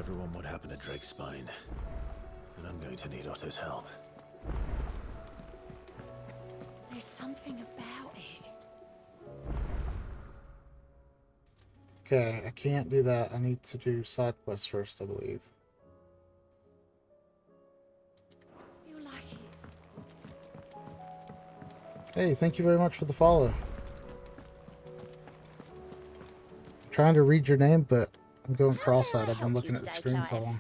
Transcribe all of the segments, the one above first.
everyone what happened to Drake's spine. And I'm going to need Otto's help. There's something about it. Okay, I can't do that. I need to do side quests first, I believe. I feel like it's... Hey, thank you very much for the follow. I'm trying to read your name, but I'm going cross-eyed. I've been looking at the screen so long.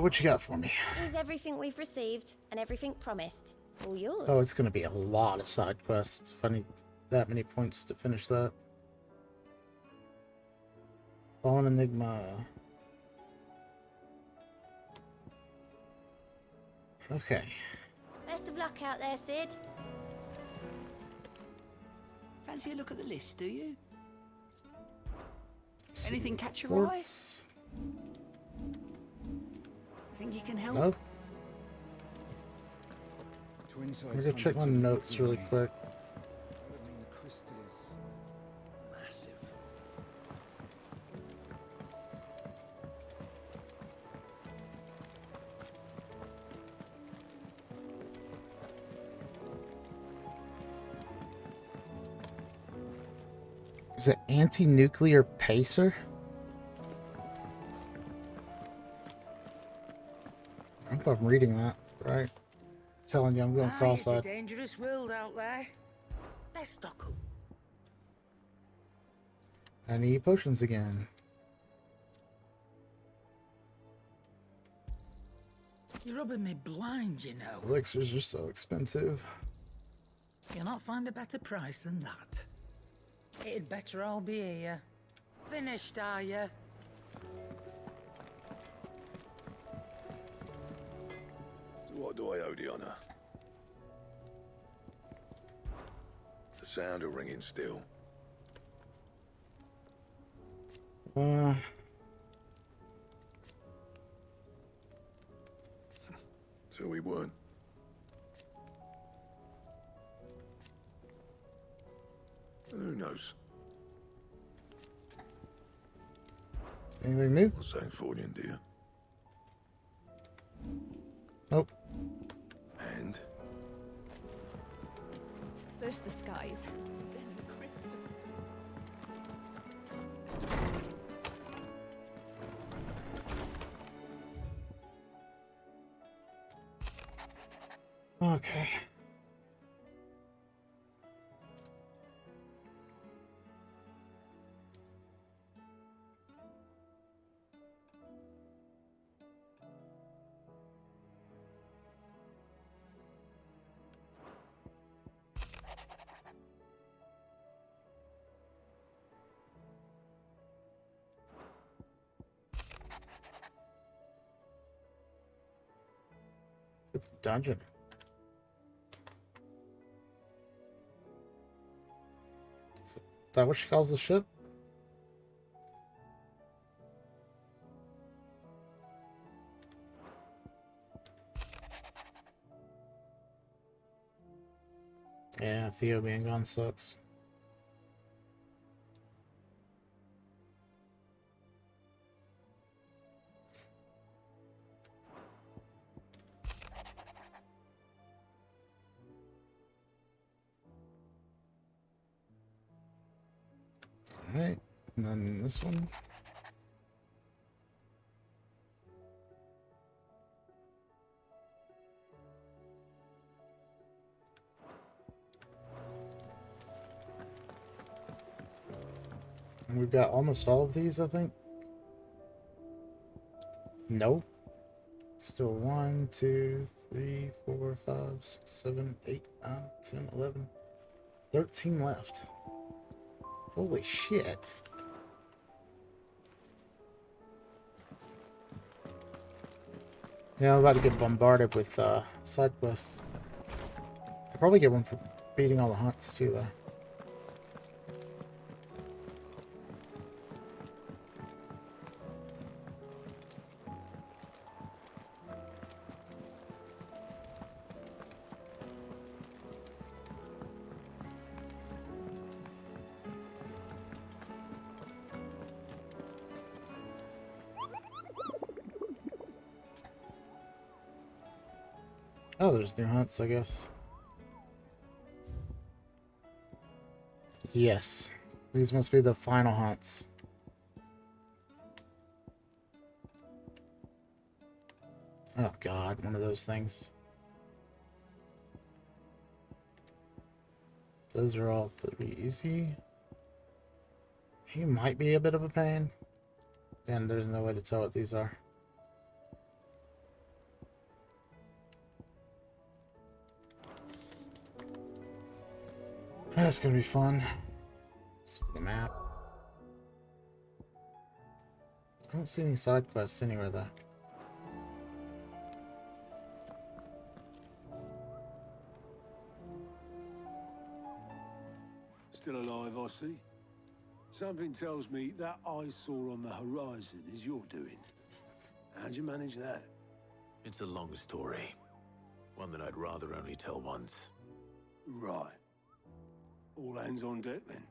What you got for me? Here's everything we've received and everything promised. All yours. Oh, it's going to be a lot of side quests if I need that many points to finish that. Fallen Enigma. Okay. Best of luck out there, Sid. Fancy a look at the list, do you? Anything catch your eye? Think you can help? No. Let me go check my notes really quick. Massive. Is it anti-nuclear pacer? I hope I'm reading that right. I'm telling you, I'm going cross-eyed. It's a dangerous world out there. Let's stock up. I need potions again. You're rubbing me blind, you know. Elixirs are so expensive. You'll not find a better price than that. It'd better all be here. Finished, are you? What do I owe the honor? The sound of ringing still. So we weren't. And who knows? Anything new? What's St. Fordian, dear? Nope. And? First the skies, then the crystal. Okay. It's a dungeon. Is that what she calls the ship? Yeah, Theo being gone sucks. Alright, and then this one. And we've got almost all of these, I think. No. Still 1, 2, 3, 4, 5, 6, 7, 8, 9, 10, 11, 13 left. Holy shit. Yeah, I'm about to get bombarded with side quests. I'll probably get one for beating all the hunts too, though. Oh, there's new hunts, I guess. Yes. These must be the final hunts. Oh god, one of those things. Those are all 3 easy. He might be a bit of a pain. And there's no way to tell what these are. That's gonna be fun. Let's see the map. I don't see any side quests anywhere though. Still alive, I see. Something tells me that eyesore on the horizon is your doing. How'd you manage that? It's a long story. One that I'd rather only tell once. Right. All hands on deck, then.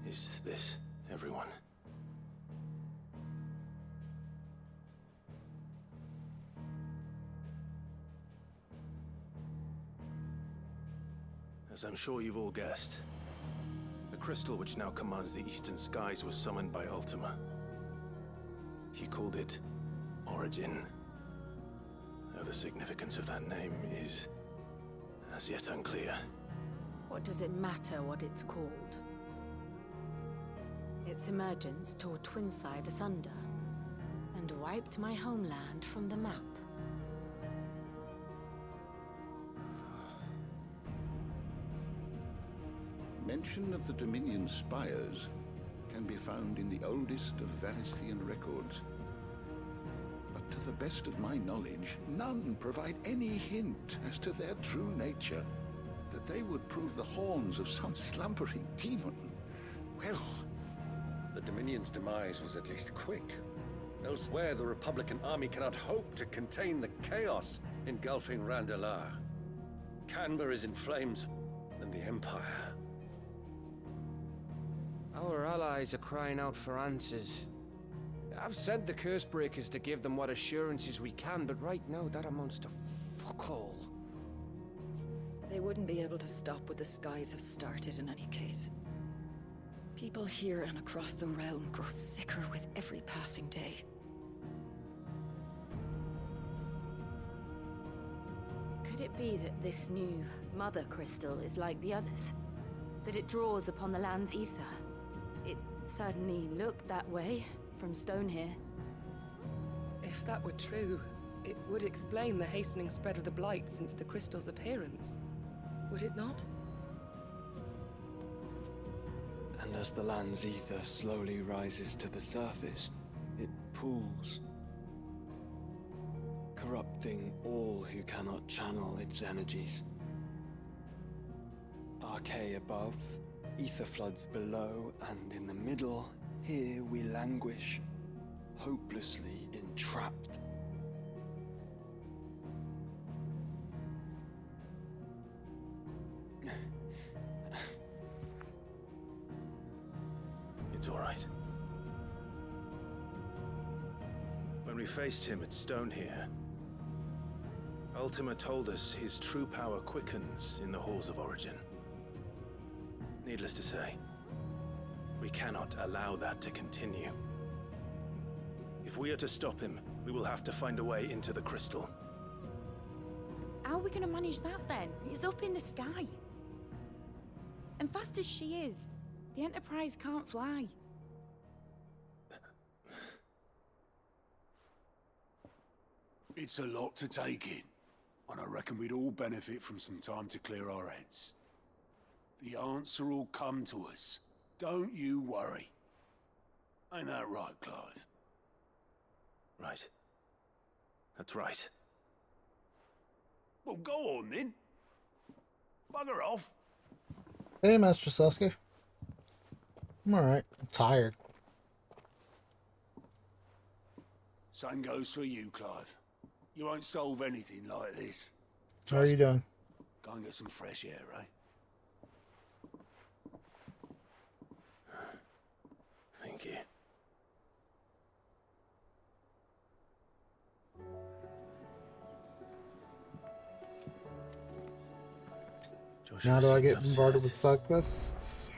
Is this everyone? As I'm sure you've all guessed, the crystal which now commands the eastern skies was summoned by Ultima. He called it Origin. Though the significance of that name is as yet unclear. What does it matter what it's called? Its emergence tore Twinside asunder and wiped my homeland from the map. Mention of the Dominion spires can be found in the oldest of Varisthian records. But to the best of my knowledge, none provide any hint as to their true nature. That they would prove the horns of some slumbering demon. Well, the Dominion's demise was at least quick. Elsewhere, the Republican army cannot hope to contain the chaos engulfing Randalar. Canva is in flames, and the Empire. Our allies are crying out for answers. I've sent the Cursebreakers to give them what assurances we can, but right now that amounts to fuck all. They wouldn't be able to stop what the skies have started in any case. People here and across the realm grow sicker with every passing day. Could it be that this new Mother Crystal is like the others? That it draws upon the land's ether? It certainly looked that way from stone here. If that were true, it would explain the hastening spread of the Blight since the crystal's appearance. Would it not? And as the land's ether slowly rises to the surface, it pools, corrupting all who cannot channel its energies. Archay above, ether floods below, and in the middle, here we languish, hopelessly entrapped. It's all right. When we faced him at Stone here, Ultima told us his true power quickens in the halls of Origin. Needless to say, we cannot allow that to continue. If we are to stop him, we will have to find a way into the crystal. How are we going to manage that then? It's up in the sky. And fast as she is, the Enterprise can't fly. It's a lot to take in, and I reckon we'd all benefit from some time to clear our heads. The answer will come to us. Don't you worry. Ain't that right, Clive? Right. That's right. Well, go on then. Bugger off. Hey, Master Sasuke. I'm alright. I'm tired. Same goes for you, Clive. You won't solve anything like this. How are you doing? Go and get some fresh air, eh? Thank you. Joshua Now do I seemed get upset. bombarded with side quests?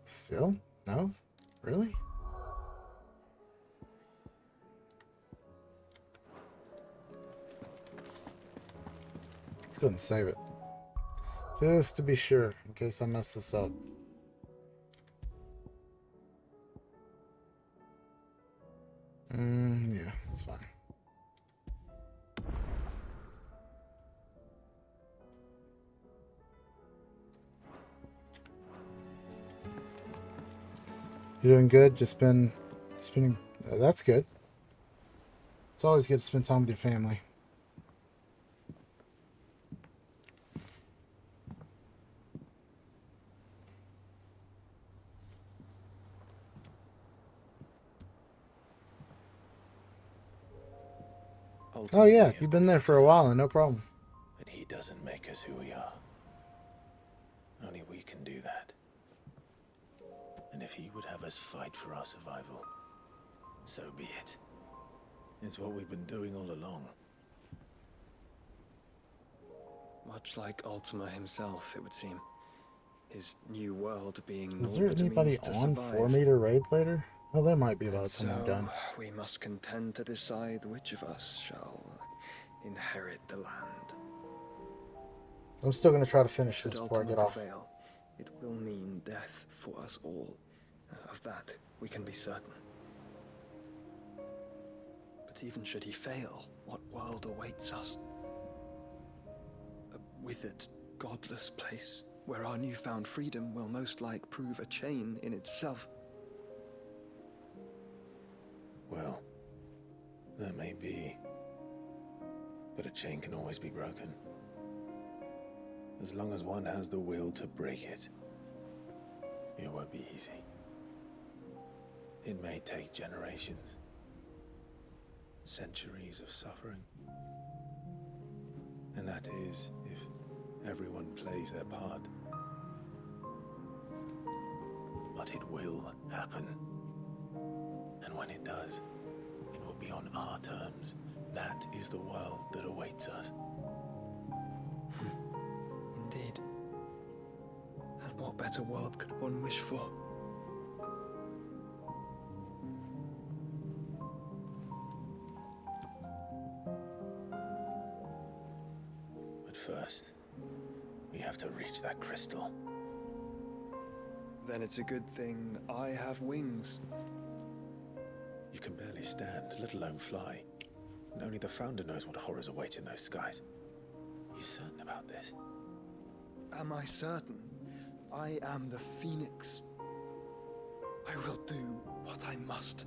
Still? No? Really? Let's go ahead and save it. Just to be sure, in case I mess this up. Yeah, that's fine. You're doing good. Just been spending. That's good. It's always good to spend time with your family. Oh yeah, you've been there for a while and no problem. But he doesn't make us who we are. Only we can do that. And if he would have us fight for our survival, so be it. It's what we've been doing all along. Much like Ultima himself, it would seem. His new world being Is all there but a anybody means to on survive. for me to raid later? Oh, there might be by the So time I'm done. we must contend to decide which of us shall inherit the land. I'm still gonna try to finish Should this before I Ultima get off. prevail, it will mean death for us all. Of that, we can be certain. But even should he fail, what world awaits us? A withered, godless place where our newfound freedom will most like prove a chain in itself. Well, that may be. But a chain can always be broken. As long as one has the will to break it. It won't be easy. It may take generations. Centuries of suffering. And that is if everyone plays their part. But it will happen. And when it does, it will be on our terms. That is the world that awaits us. Indeed. And what better world could one wish for? But first, we have to reach that crystal. Then it's a good thing I have wings. You can barely stand, let alone fly. And only the Founder knows what horrors await in those skies. You certain about this? Am I certain? I am the Phoenix. I will do what I must.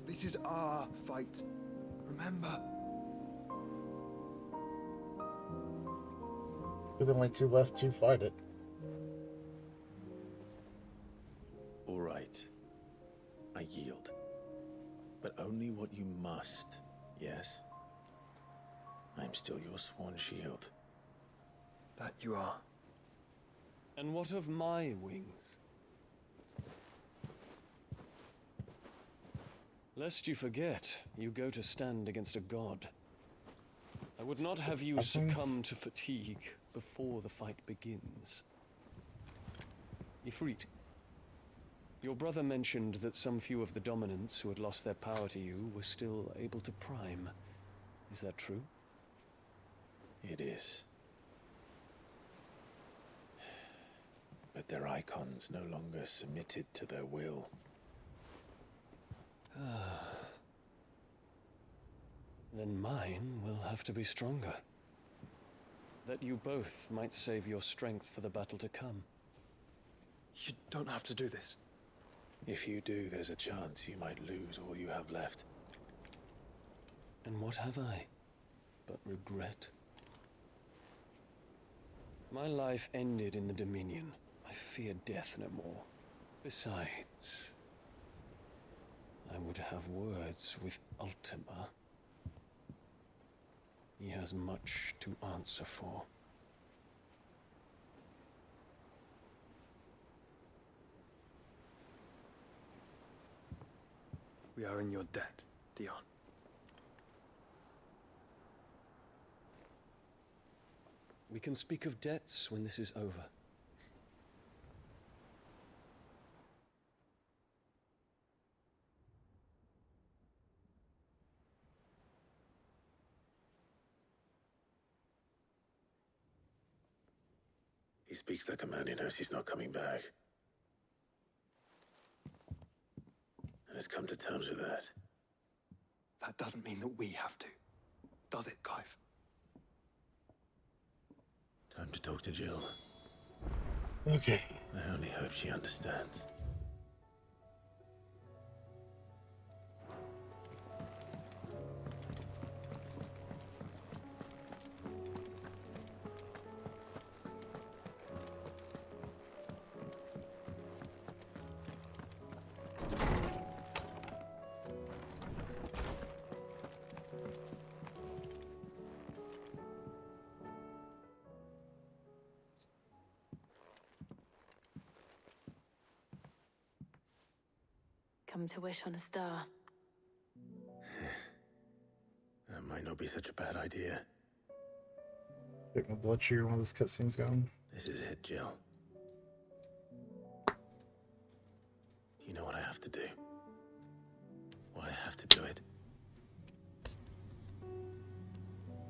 This is our fight. Remember? We're the only two left to fight it. All right. I yield. But only what you must, yes? I'm still your sworn shield. That you are. And what of my wings? Lest you forget, you go to stand against a god. I would not have you succumb to fatigue before the fight begins. Ifrit, your brother mentioned that some few of the dominants who had lost their power to you were still able to prime. Is that true? It is. But their icons no longer submitted to their will. Then mine will have to be stronger. That you both might save your strength for the battle to come. You don't have to do this. If you do, there's a chance you might lose all you have left. And what have I but regret? My life ended in the Dominion. I fear death no more. Besides, I would have words with Ultima. He has much to answer for. We are in your debt, Dion. We can speak of debts when this is over. He speaks like a man who knows he's not coming back. And has come to terms with that. That doesn't mean that we have to, does it, Clive? Time to talk to Jill. Okay. I only hope she understands. Come to wish on a star. That might not be such a bad idea. Check my blood sugar while this cutscene's going. This is it, Jill. You know what I have to do. Why I have to do it.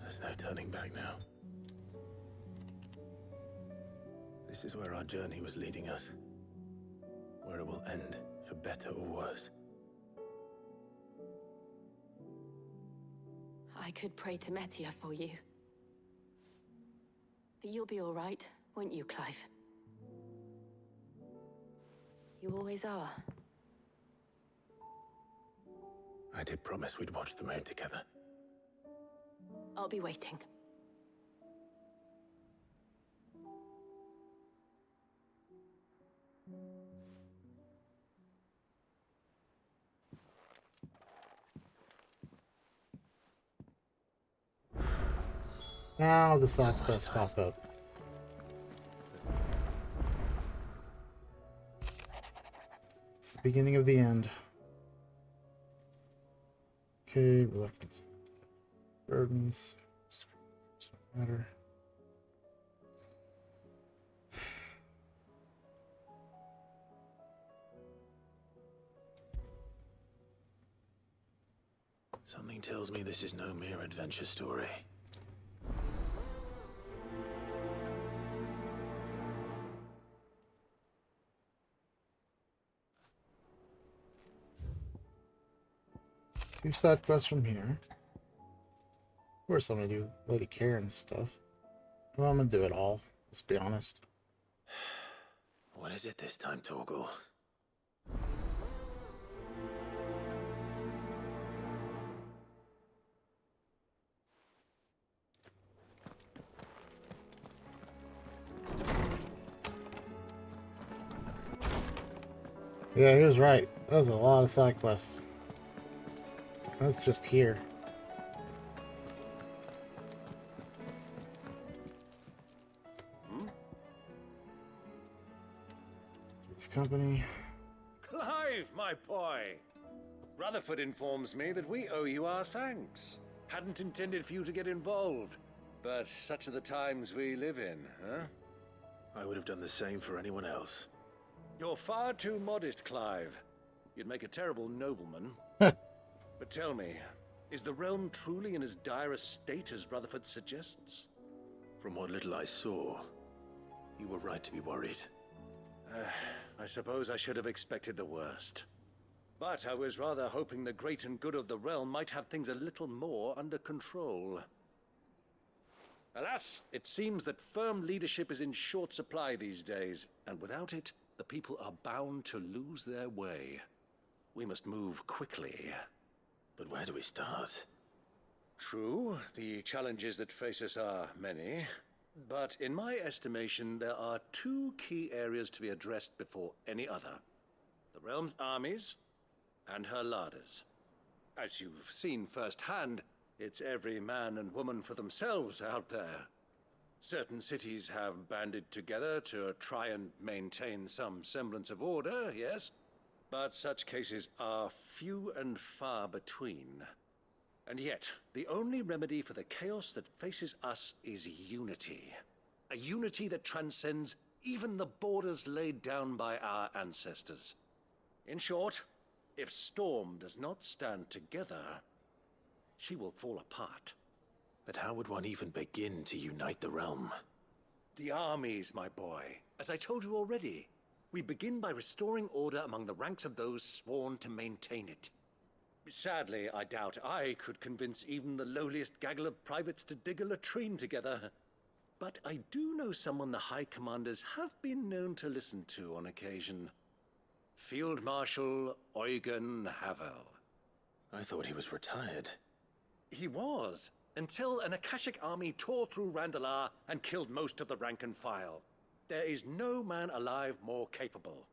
There's no turning back now. This is where our journey was leading us. Where it will end, for better or worse. I could pray to Metia for you. But you'll be all right, won't you, Clive? You always are. I did promise we'd watch the moon together. I'll be waiting. Now the side quests pop up. It's the beginning of the end. Okay, reluctance. Burdens. Doesn't matter. Something tells me this is no mere adventure story. Two side quests from here. Of course I'm gonna do Lady Karen's stuff. Well, I'm gonna do it all, let's be honest. What is it this time, Torgal? Yeah, he was right. That was a lot of side quests. That's just here. This company. Clive, my boy! Rutherford informs me that we owe you our thanks. Hadn't intended for you to get involved, but such are the times we live in, huh? I would have done the same for anyone else. You're far too modest, Clive. You'd make a terrible nobleman. But tell me, is the realm truly in as dire a state as Rutherford suggests? From what little I saw, you were right to be worried. I suppose I should have expected the worst. But I was rather hoping the great and good of the realm might have things a little more under control. Alas, it seems that firm leadership is in short supply these days, and without it, the people are bound to lose their way. We must move quickly. But where do we start? True, the challenges that face us are many. But in my estimation, there are two key areas to be addressed before any other. The realm's armies and her larders. As you've seen firsthand, It's every man and woman for themselves out there. Certain cities have banded together to try and maintain some semblance of order, yes? But such cases are few and far between. And yet, the only remedy for the chaos that faces us is unity. A unity that transcends even the borders laid down by our ancestors. In short, if Storm does not stand together, she will fall apart. But how would one even begin to unite the realm? The armies, my boy. As I told you already, we begin by restoring order among the ranks of those sworn to maintain it. Sadly, I doubt I could convince even the lowliest gaggle of privates to dig a latrine together. But I do know someone the High Commanders have been known to listen to on occasion. Field Marshal Eugen Havel. I thought he was retired. He was, until an Akashic army tore through Randalar and killed most of the rank and file. There is no man alive more capable.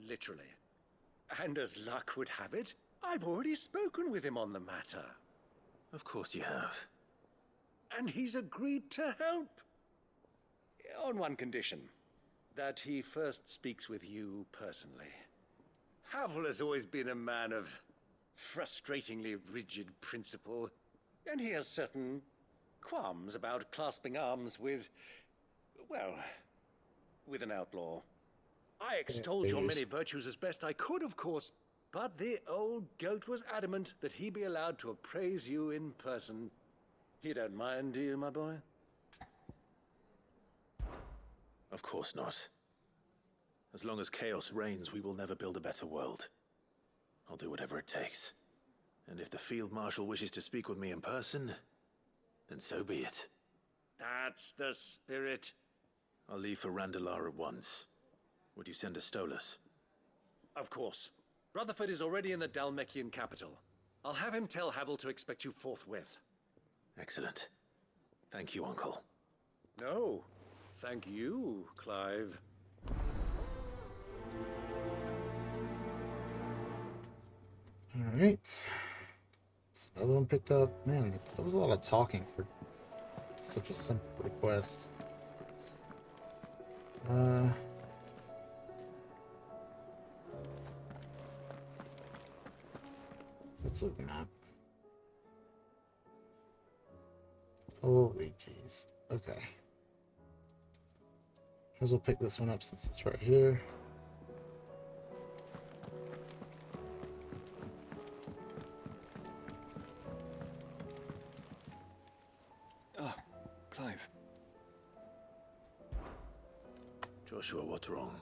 Literally. And as luck would have it, I've already spoken with him on the matter. Of course you have. And he's agreed to help. On one condition. That he first speaks with you personally. Havel has always been a man of frustratingly rigid principle, and he has certain qualms about clasping arms with, well, with an outlaw. I extolled your many virtues as best I could, of course, but the old goat was adamant that he be allowed to appraise you in person. You don't mind, do you, my boy? Of course not. As long as chaos reigns, we will never build a better world. I'll do whatever it takes. And if the Field Marshal wishes to speak with me in person, then so be it. That's the spirit. I'll leave for Randalar at once. Would you send a Stolas? Of course. Rutherford is already in the Dhalmekian capital. I'll have him tell Havel to expect you forthwith. Excellent. Thank you, Uncle. No, thank you, Clive. Alright. Another one picked up. Man, that was a lot of talking for such a simple request. Let's look at the map. Holy jeez. Okay. Might as well pick this one up since it's right here. Ah, Clive. Joshua, what's wrong?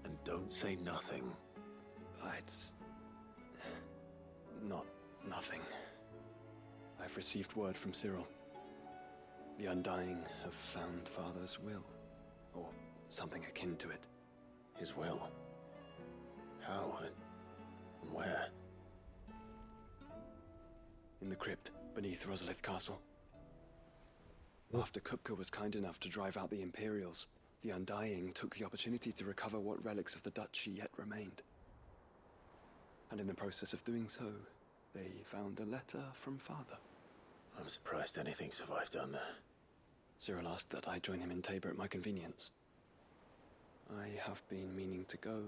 And don't say nothing. It's not nothing. I've received word from Cyril. The Undying have found Father's will, or something akin to it. His will? How and where? In the crypt beneath Rosalith Castle. After Kupka was kind enough to drive out the Imperials, the Undying took the opportunity to recover what relics of the Duchy yet remained. And in the process of doing so, they found a letter from Father. I'm surprised anything survived down there. Cyril asked that I join him in Tabor at my convenience. I have been meaning to go,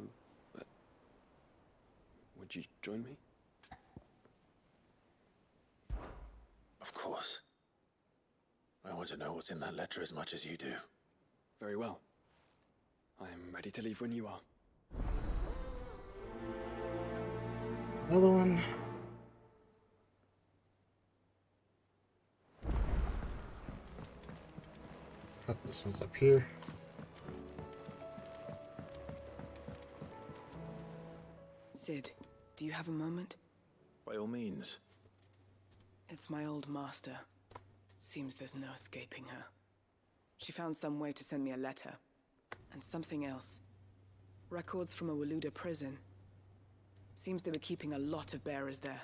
but would you join me? Of course. I want to know what's in that letter as much as you do. Very well. I am ready to leave when you are. Another one. Oh, this one's up here. Sid, do you have a moment? By all means. It's my old master. Seems there's no escaping her. She found some way to send me a letter. And something else. Records from a Waluda prison. Seems they were keeping a lot of bearers there.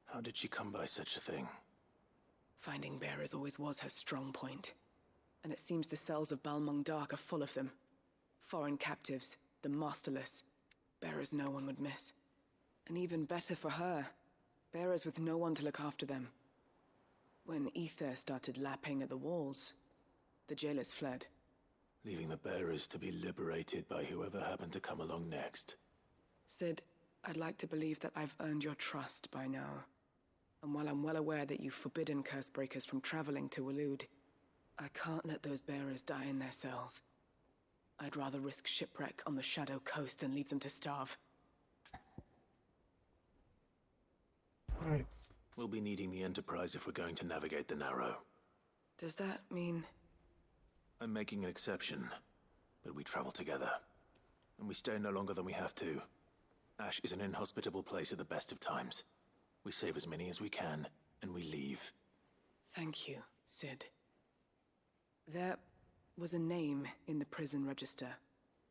How did she come by such a thing? Finding bearers always was her strong point. And it seems the cells of Balmung Dark are full of them. Foreign captives, the masterless. Bearers no one would miss. And even better for her, Bearers with no one to look after them. When ether started lapping at the walls, the jailers fled. Leaving the bearers to be liberated by whoever happened to come along next. Sid, I'd like to believe that I've earned your trust by now. And while I'm well aware that you've forbidden Cursebreakers from traveling to Waloed, I can't let those bearers die in their cells. I'd rather risk shipwreck on the Shadow Coast than leave them to starve. Alright. We'll be needing the Enterprise if we're going to navigate the Narrow. Does that mean... I'm making an exception, but we travel together. And we stay no longer than we have to. Ash is an inhospitable place at the best of times. We save as many as we can, and we leave. Thank you, Sid. There was a name in the prison register.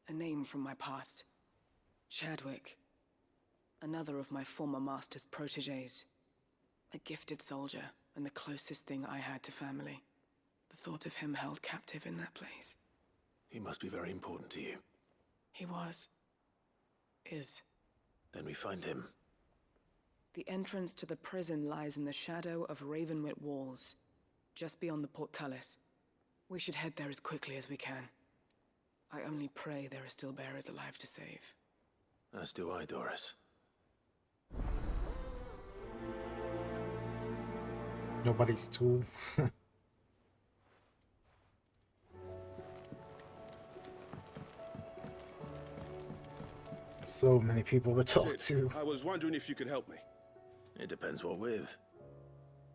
A name from my past. Chadwick. Another of my former master's protégés. A gifted soldier, and the closest thing I had to family. The thought of him held captive in that place. He must be very important to you. He was. Is. Then we find him. The entrance to the prison lies in the shadow of Ravenwit Walls, just beyond the portcullis. We should head there as quickly as we can. I only pray there are still bearers alive to save. As do I, Doris. Nobody's tool. So many people to talk to. I was wondering if you could help me. It depends what with.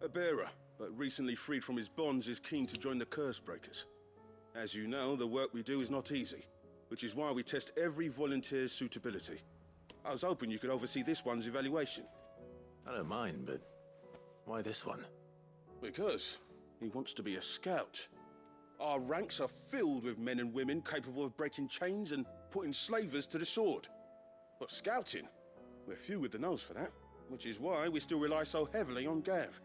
A bearer, but recently freed from his bonds, is keen to join the Cursebreakers. As you know, the work we do is not easy, which is why we test every volunteer's suitability. I was hoping you could oversee this one's evaluation. I don't mind, but why this one? Because he wants to be a scout. Our ranks are filled with men and women capable of breaking chains and putting slavers to the sword. But scouting, we're few with the nose for that, which is why we still rely so heavily on Gav.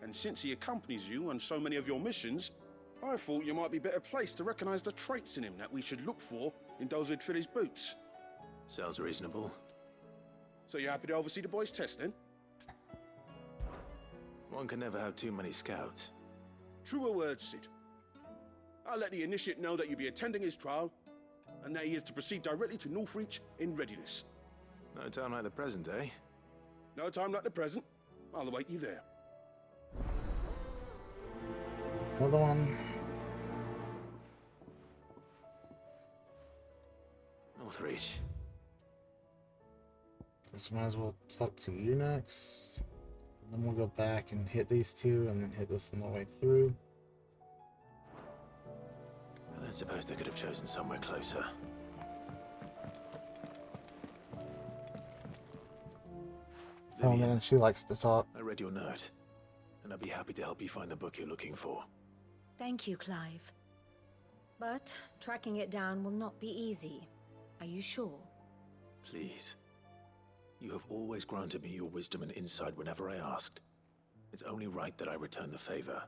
And since he accompanies you on so many of your missions, I thought you might be better placed to recognize the traits in him that we should look for in those who'd fill his boots. Sounds reasonable. So you're happy to oversee the boys' test, then? One can never have too many scouts. Truer words, Sid. I'll let the Initiate know that you'll be attending his trial, and that he is to proceed directly to Northreach in readiness. No time like the present, eh? No time like the present. I'll await you there. Another one. Northreach. Just might as well talk to you next. And then we'll go back and hit these two, and then hit this on the way through. I don't suppose they could have chosen somewhere closer. Oh man, she likes to talk. I read your note, and I'd be happy to help you find the book you're looking for. Thank you, Clive. But tracking it down will not be easy. Are you sure? Please. You have always granted me your wisdom and insight whenever I asked. It's only right that I return the favor.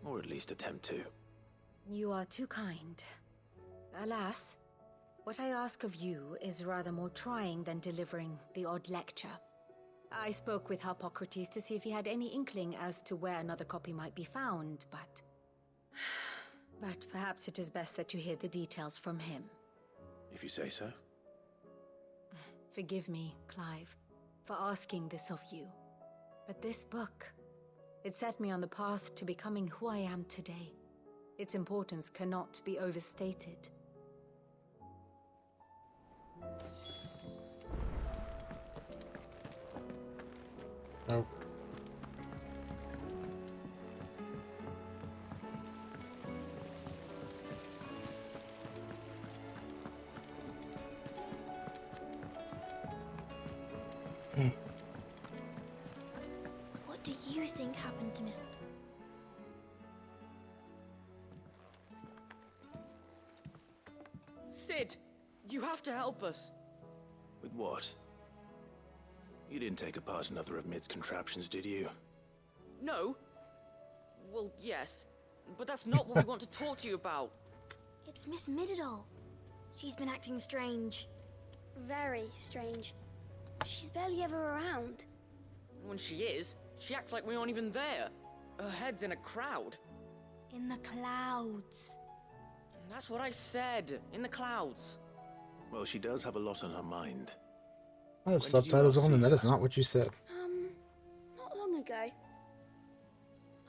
Or at least attempt to. You are too kind. Alas, what I ask of you is rather more trying than delivering the odd lecture. I spoke with Harpocrates to see if he had any inkling as to where another copy might be found, but perhaps it is best that you hear the details from him. If you say so. Forgive me, Clive, for asking this of you. But this book, it set me on the path to becoming who I am today. Its importance cannot be overstated. Nope. What do you think happened to Miss... Sid, you have to help us. With what? You didn't take apart another of Mid's contraptions, did you? No. Well, yes. But that's not what we want to talk to you about. It's Miss Mididol. She's been acting strange. Very strange. She's barely ever around. When she is, she acts like we aren't even there. Her head's in a crowd. In the clouds. That's what I said. In the clouds. Well, she does have a lot on her mind. I have subtitles on, and that is not what you said. Not long ago.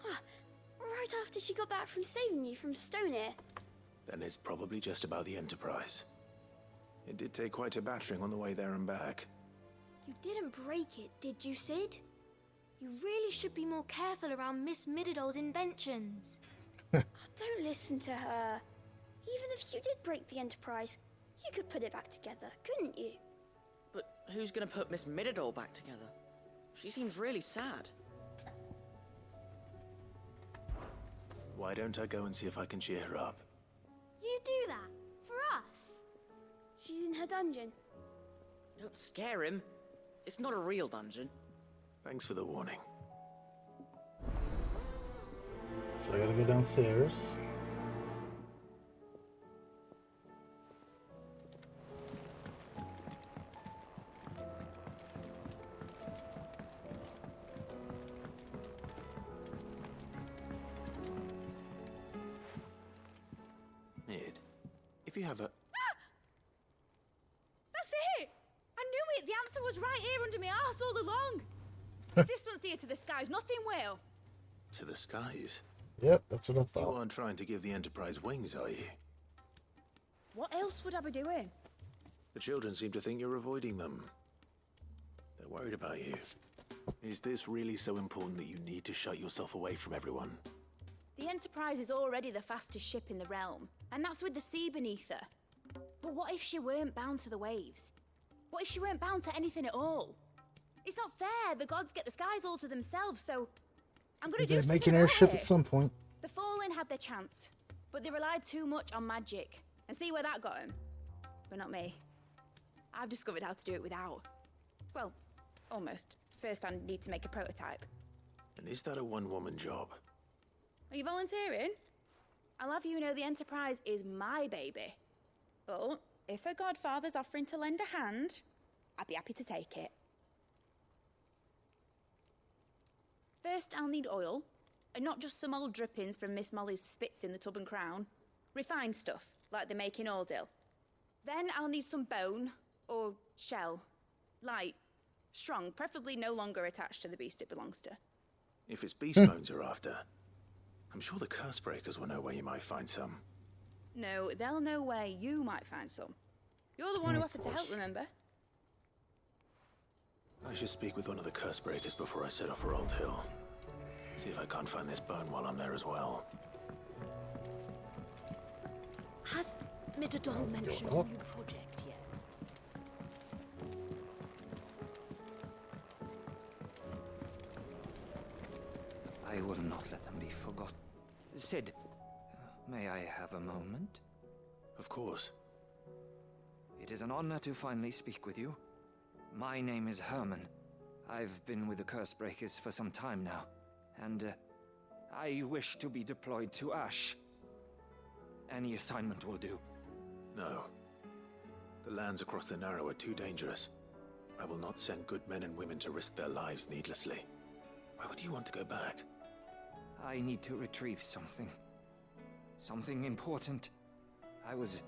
Ah, right after she got back from saving you from Stoneir. Then it's probably just about the Enterprise. It did take quite a battering on the way there and back. You didn't break it, did you, Sid? You really should be more careful around Miss Mididol's inventions. Don't listen to her. Even if you did break the Enterprise, you could put it back together, couldn't you? But who's gonna put Miss Mididol back together? She seems really sad. Why don't I go and see if I can cheer her up? You do that? For us? She's in her dungeon. Don't scare him. It's not a real dungeon. Thanks for the warning. So I gotta go downstairs. Nid, if you have a... That's it! I knew it! The answer was right here under my arse all along! If this doesn't steer to the skies, nothing will! To the skies? Yep, that's what I You thought. aren't trying to give the Enterprise wings, are you? What else would I be doing? The children seem to think you're avoiding them. They're worried about you. Is this really so important that you need to shut yourself away from everyone? The Enterprise is already the fastest ship in the realm, and that's with the sea beneath her. But what if she weren't bound to the waves? What if she weren't bound to anything at all? It's not fair. The gods get the skies all to themselves, so I'm gonna do They're something making an about airship it. at some point. The Fallen had their chance, but they relied too much on magic. And see where that got them? But not me. I've discovered how to do it without. Well, almost. First I need to make a prototype. And is that a one-woman job? Are you volunteering? I'll have you know the Enterprise is my baby. But if her godfather's offering to lend a hand, I'd be happy to take it. First, I'll need oil, and not just some old drippings from Miss Molly's spits in the Tub and Crown. Refined stuff, like they make in Ordil. Then I'll need some bone, or shell. Light, strong, preferably no longer attached to the beast it belongs to. If it's beast bones you're after, I'm sure the Cursebreakers will know where you might find some. No, they'll know where you might find some. You're the one who offered to help, remember? I should speak with one of the Cursebreakers before I set off for Old Hill. See if I can't find this bone while I'm there as well. Has Mididol mentioned a new project yet? I will not let them be forgotten. Sid, may I have a moment? Of course. It is an honor to finally speak with you. My name is Herman. I've been with the Cursebreakers for some time now, and I wish to be deployed to Ash. Any assignment will do. No. The lands across the Narrow are too dangerous. I will not send good men and women to risk their lives needlessly. Why would you want to go back? I need to retrieve something. Something important. I was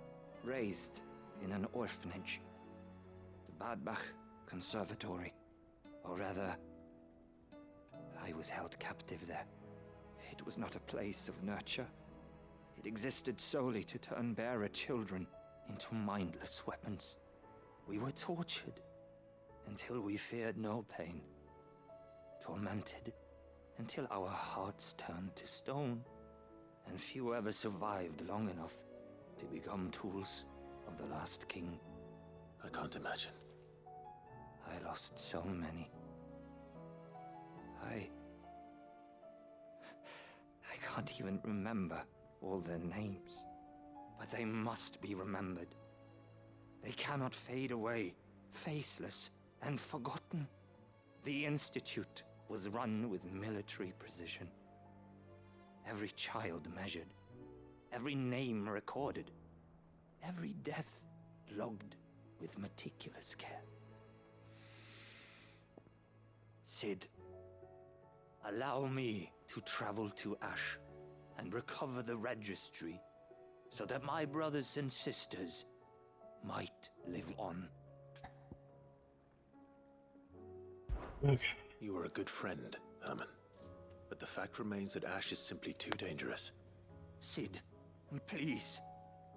raised in an orphanage. The Badbach Conservatory. Or rather, I was held captive there. It was not a place of nurture. It existed solely to turn bearer children into mindless weapons. We were tortured until we feared no pain. Tormented until our hearts turned to stone. And few ever survived long enough to become tools of the last king. I can't imagine. I lost so many. I can't even remember all their names. But they must be remembered. They cannot fade away, faceless and forgotten. The Institute was run with military precision. Every child measured, every name recorded, every death logged with meticulous care. Cid, allow me to travel to Ash and recover the registry so that my brothers and sisters might live on. Okay. You were a good friend, Herman. But the fact remains that Ash is simply too dangerous. Cid, please.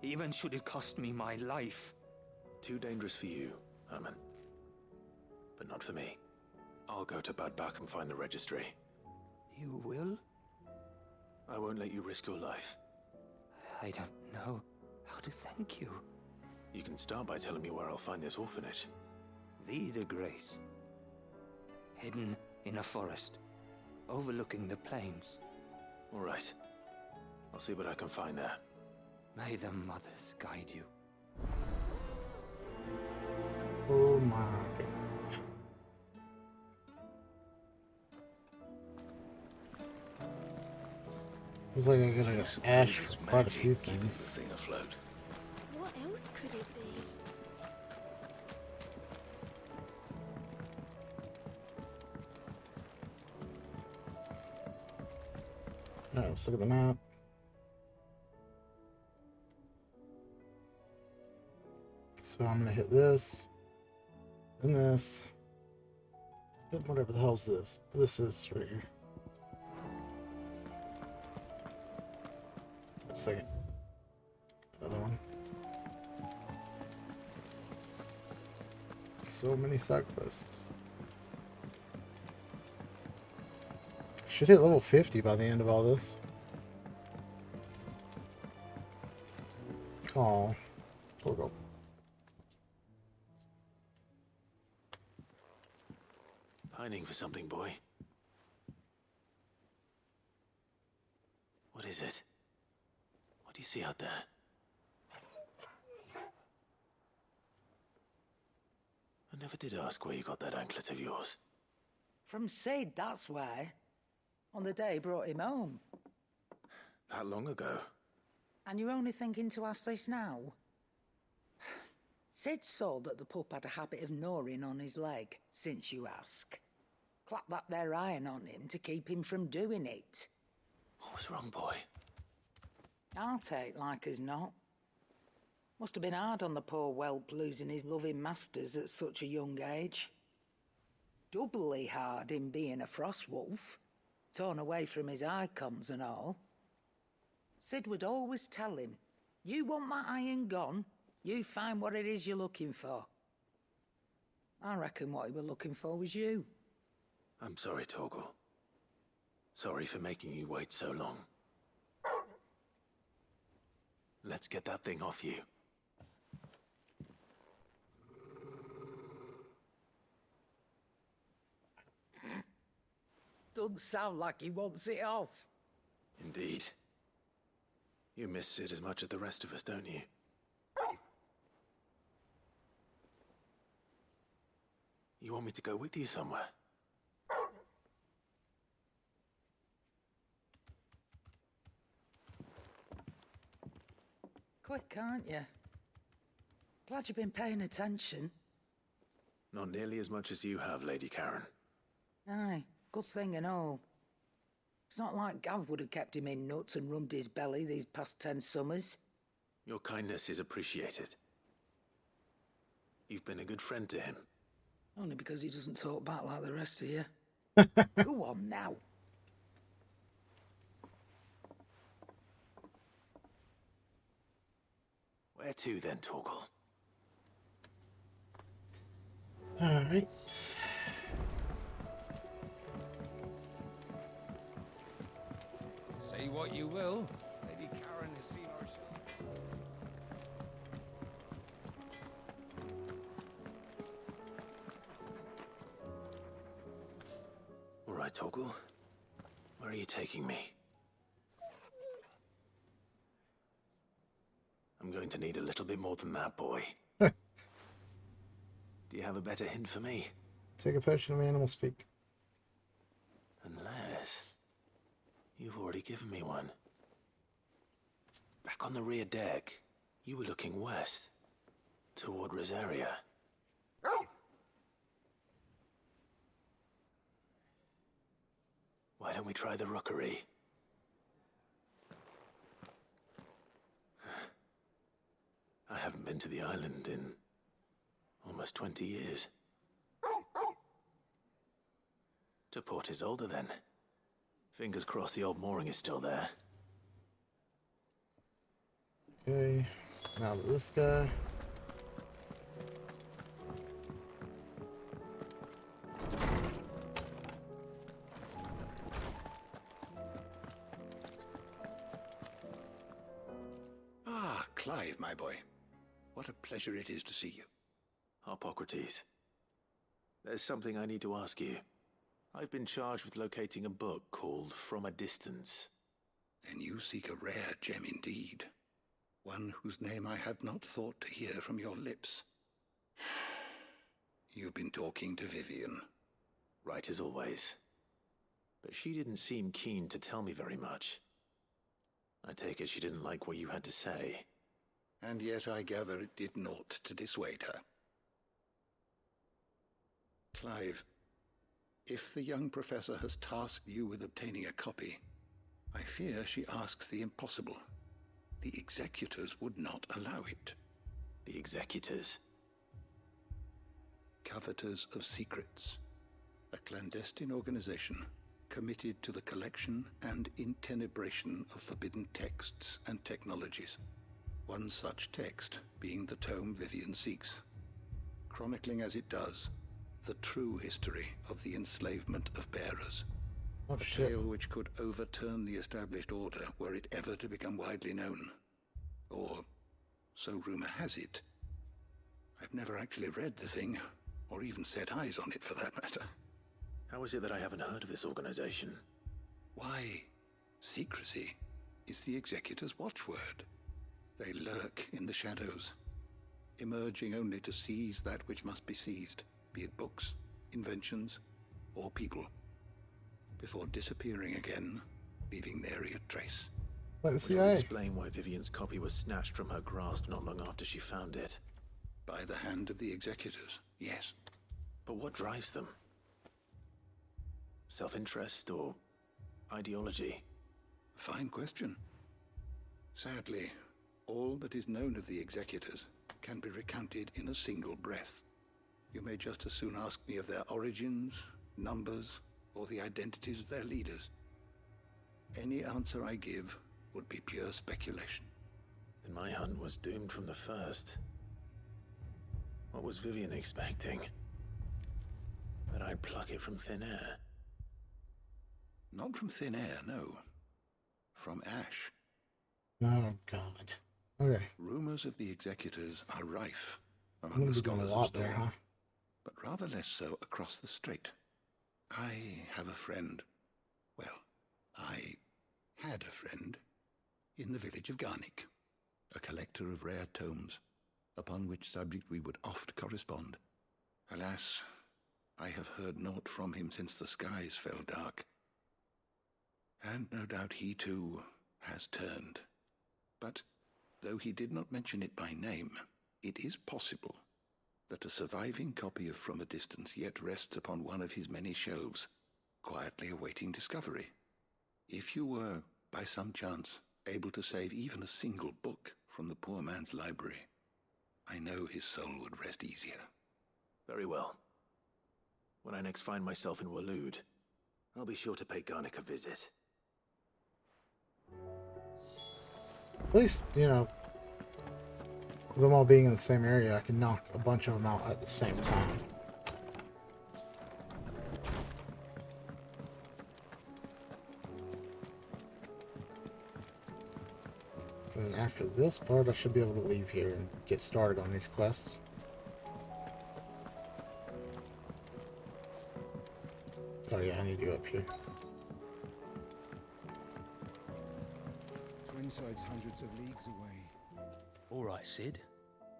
Even should it cost me my life. Too dangerous for you, Herman. But not for me. I'll go to Bad Bach and find the registry. You will? I won't let you risk your life. I don't know how to thank you. You can start by telling me where I'll find this orphanage. Vie de Grace. Hidden in a forest, overlooking the plains. All right. I'll see what I can find there. May the mothers guide you. Oh my god. Looks like I gotta Ash for quite a few things. Thing afloat. What else could it be? Alright, let's look at the map. So I'm gonna hit this, and this, then whatever the hell's this. This is right here. A second. Another one. So many side quests. Should hit level 50 by the end of all this. Oh, we'll go. Pining for something, boy. What is it? What do you see out there? I never did ask where you got that anklet of yours. From Cid, that's why. On the day he brought him home. That long ago? And you're only thinking to ask this now? Cid saw that the pup had a habit of gnawing on his leg, since you ask. Clap that there iron on him to keep him from doing it. What was wrong, boy? I'll take like as not. Must have been hard on the poor whelp losing his loving masters at such a young age. Doubly hard in being a frost wolf, torn away from his icons and all. Cid would always tell him, you want my iron gone, you find what it is you're looking for. I reckon what he was looking for was you. I'm sorry, Torgal. Sorry for making you wait so long. Let's get that thing off you. Doesn't sound like he wants it off. Indeed. You miss Cid as much as the rest of us, don't you? You want me to go with you somewhere? Quick, aren't you? Glad you've been paying attention. Not nearly as much as you have, Lady Karen. Aye, good thing and all. It's not like Gav would have kept him in nuts and rubbed his belly these past 10 summers. Your kindness is appreciated. You've been a good friend to him. Only because he doesn't talk back like the rest of you. Go on now. Where to then, Torgal? Alright. Say what you will, Lady Karen has seen herself. All right, Torgal. Where are you taking me? I'm going to need a little bit more than that, boy. Do you have a better hint for me? Take a potion of animal speak. Unless... you've already given me one. Back on the rear deck, you were looking west. Toward Rosaria. Why don't we try the rookery? I haven't been to the island in almost 20 years. To Port Isolde, then. Fingers crossed the old mooring is still there. Okay, now this guy. Ah, Clive, my boy. What a pleasure it is to see you. Harpocrates. There's something I need to ask you. I've been charged with locating a book called From a Distance. Then you seek a rare gem indeed. One whose name I had not thought to hear from your lips. You've been talking to Vivian. Right as always. But she didn't seem keen to tell me very much. I take it she didn't like what you had to say. And yet I gather it did naught to dissuade her. Clive, if the young professor has tasked you with obtaining a copy, I fear she asks the impossible. The executors would not allow it. The executors? Coveters of Secrets. A clandestine organization committed to the collection and intenebration of forbidden texts and technologies. One such text being the tome Vivian seeks, chronicling as it does the true history of the enslavement of bearers. Oh, a tale which could overturn the established order were it ever to become widely known. Or, so rumor has it. I've never actually read the thing, or even set eyes on it for that matter. How is it that I haven't heard of this organization? Why, secrecy is the executor's watchword. They lurk in the shadows, emerging only to seize that which must be seized, be it books, inventions, or people, before disappearing again, leaving nary a trace. Like the Which CIA. would explain why Vivian's copy was snatched from her grasp not long after she found it. By the hand of the executors, yes. But what drives them? Self-interest or ideology? Fine question. Sadly, all that is known of the executors can be recounted in a single breath. You may just as soon ask me of their origins, numbers, or the identities of their leaders. Any answer I give would be pure speculation. Then my hunt was doomed from the first. What was Vivian expecting? That I'd pluck it from thin air? Not from thin air, no. From ash. Oh, God. Okay. Rumors of the executors are rife I'm among gonna the be doing a scholars lot of there, Storm, huh? but rather less so across the strait. I have a friend. Well, I had a friend in the village of Garnick, a collector of rare tomes, upon which subject we would oft correspond. Alas, I have heard naught from him since the skies fell dark. And no doubt he too has turned. But though he did not mention it by name, it is possible that a surviving copy of From a Distance yet rests upon one of his many shelves, quietly awaiting discovery. If you were, by some chance, able to save even a single book from the poor man's library, I know his soul would rest easier. Very well. When I next find myself in Waloed, I'll be sure to pay Garnick a visit. At least, you know, them all being in the same area, I can knock a bunch of them out at the same time. Then after this part, I should be able to leave here and get started on these quests. Oh yeah, I need to go up here. Twinside's hundreds of leagues away. All right, Sid.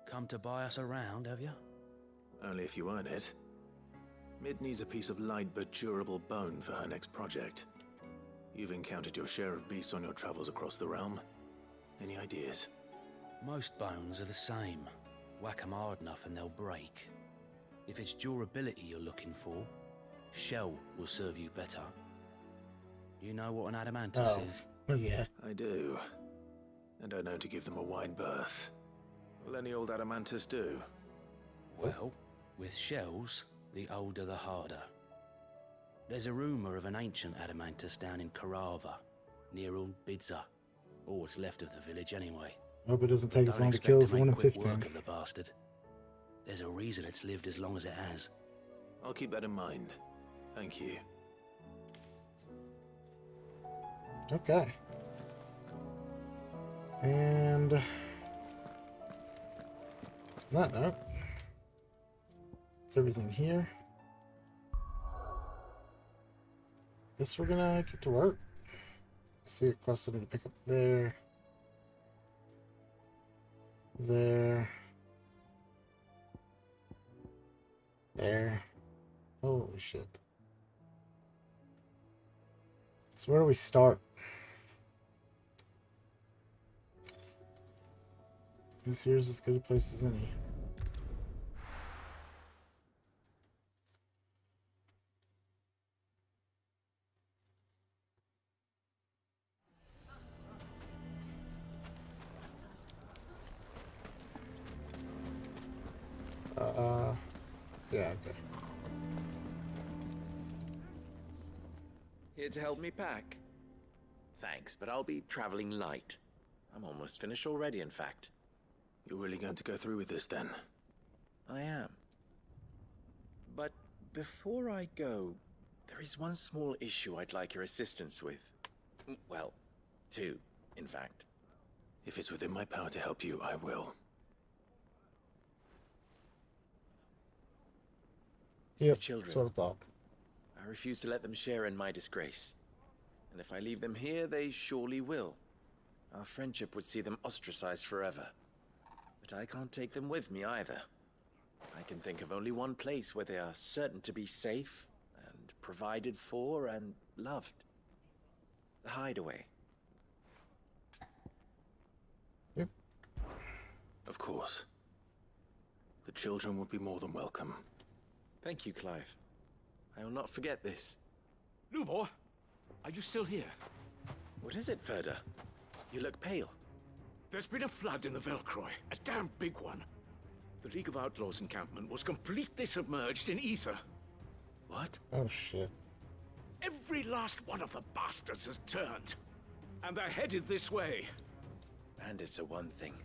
Come to buy us around, have you? Only if you earn it. Mid needs a piece of light but durable bone for her next project. You've encountered your share of beasts on your travels across the realm. Any ideas? Most bones are the same. Whack 'em hard enough and they'll break. If it's durability you're looking for, shell will serve you better. You know what an adamantus is? Oh, yeah. I do. And I know to give them a wine berth. Will any old adamantus do? Well, with shells, the older the harder. There's a rumour of an ancient adamantus down in Karava, near Old Bidza. Or what's left of the village anyway. Hope it doesn't take as Don't long to expect kill as the make one in quick 15. work of the bastard. There's a reason it's lived as long as it has. I'll keep that in mind. Thank you. Okay. And on that note, that's everything here. Guess we're gonna get to work. See a quest I need to pick up there. There. There. Holy shit. So where do we start? Because here's as good a place as any. Yeah, okay. Here to help me pack? Thanks, but I'll be traveling light. I'm almost finished already, in fact. You're really going to go through with this, then? I am. But before I go, there is one small issue I'd like your assistance with. Well, two, in fact. If it's within my power to help you, I will. It's the children. Sort of thought. I refuse to let them share in my disgrace. And if I leave them here, they surely will. Our friendship would see them ostracized forever. But I can't take them with me either. I can think of only one place where they are certain to be safe, and provided for, and loved. The Hideaway. Yep. Of course. The children would be more than welcome. Thank you, Clive. I will not forget this. Lubor, are you still here? What is it, Ferda? You look pale. There's been a flood in the Velcroy, a damn big one. The League of Outlaws encampment was completely submerged in ether. What? Oh, shit. Every last one of the bastards has turned. And they're headed this way. Bandits are one thing,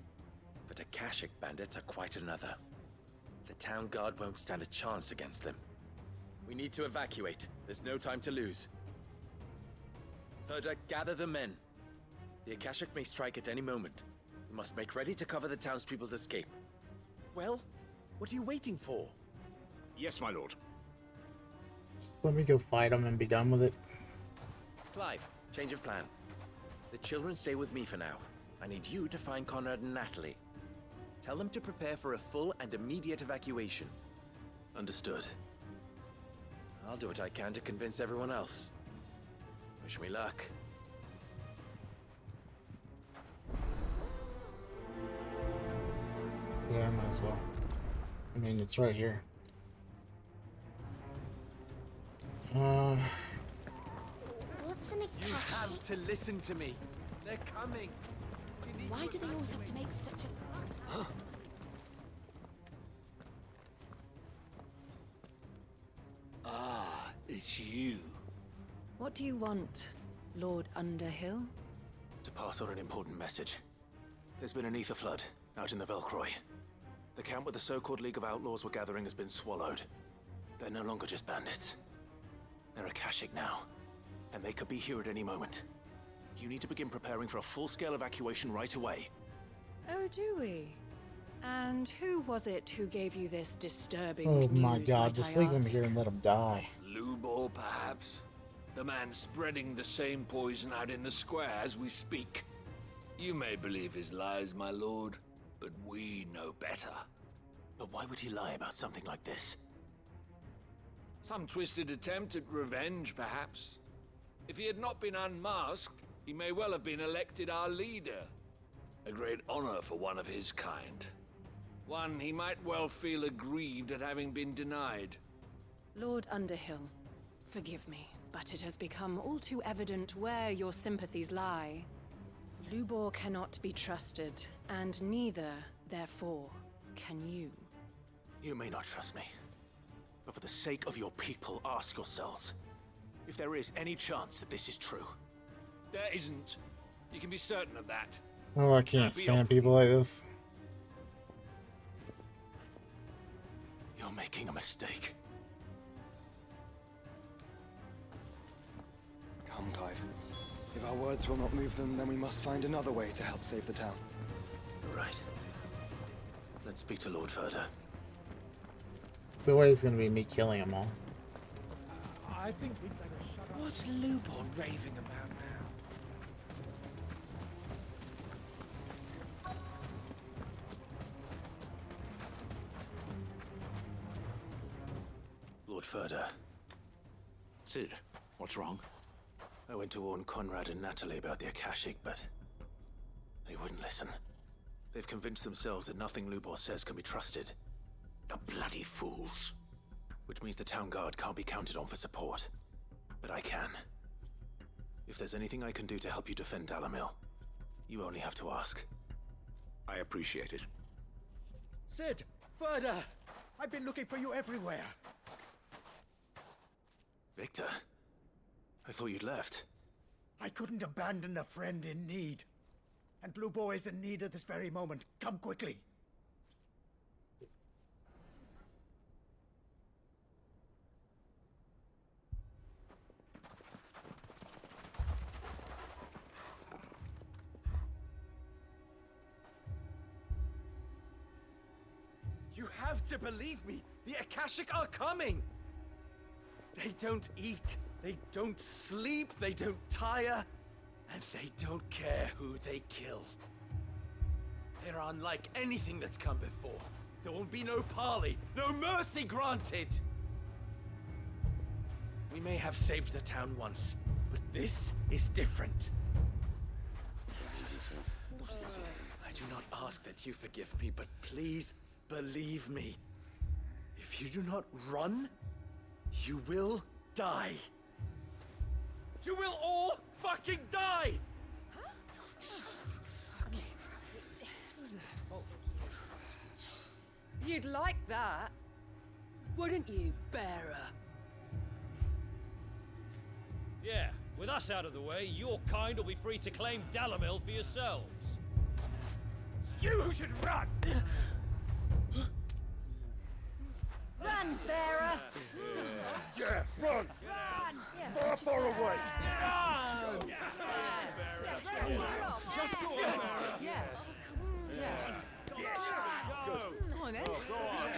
but Akashic bandits are quite another. The town guard won't stand a chance against them. We need to evacuate. There's no time to lose. Ferda, gather the men. The Akashic may strike at any moment. We must make ready to cover the townspeople's escape. Well, what are you waiting for? Yes, my lord. Just let me go fight them and be done with it. Clive, change of plan. The children stay with me for now. I need you to find Conrad and Natalie. Tell them to prepare for a full and immediate evacuation. Understood. I'll do what I can to convince everyone else. Wish me luck. Yeah, I might as well. I mean, it's right here. What's an You Akashic? have to listen to me. They're coming. Why do they always have to make such a... Ah, it's you. What do you want, Lord Underhill? To pass on an important message. There's been an ether flood out in the Velcroy. The camp where the so-called League of Outlaws were gathering has been swallowed. They're no longer just bandits. They're Akashic now, and they could be here at any moment. You need to begin preparing for a full-scale evacuation right away. Oh, do we? And who was it who gave you this disturbing Oh news, my god, might just I leave him ask? here and let him die. Lubor, perhaps? The man spreading the same poison out in the square as we speak. You may believe his lies, my lord, but we know better. But why would he lie about something like this? Some twisted attempt at revenge, perhaps. If he had not been unmasked, he may well have been elected our leader. A great honor for one of his kind. One he might well feel aggrieved at having been denied. Lord Underhill, forgive me, But it has become all too evident where your sympathies lie. Lubor cannot be trusted, and neither, therefore, can you. You may not trust me, but for the sake of your people, ask yourselves if there is any chance that this is true. There isn't. You can be certain of that. Oh, I can't stand people like this. You're making a mistake. Come, Clive. If our words will not move them, then we must find another way to help save the town. Right. Let's speak to Lord Verda. The way is gonna be me killing them all. I think we'd better shut up. What's Lubor raving about now? Lord Verda. Cid, what's wrong? I went to warn Conrad and Natalie about the Akashic, but they wouldn't listen. They've convinced themselves that nothing Lubor says can be trusted. The bloody fools. Which means the town guard can't be counted on for support. But I can. If there's anything I can do to help you defend Dalamil, you only have to ask. I appreciate it. Cid! Verda! I've been looking for you everywhere. Victor? I thought you'd left. I couldn't abandon a friend in need. And Lubor is in need at this very moment. Come quickly. You have to believe me! The Akashic are coming! They don't eat, they don't sleep, they don't tire, and they don't care who they kill. They're unlike anything that's come before. There won't be no parley, no mercy granted! We may have saved the town once, but this is different. I do not ask that you forgive me, but please believe me. If you do not run, you will die. You will all fucking die! You'd like that, wouldn't you, bearer? Yeah, with us out of the way, your kind will be free to claim Dalamil for yourselves. You should run! Run, bearer! Yeah, run! Far, far away! Run! Just go on. Yeah. Yes. Go. Come on, then. Go on.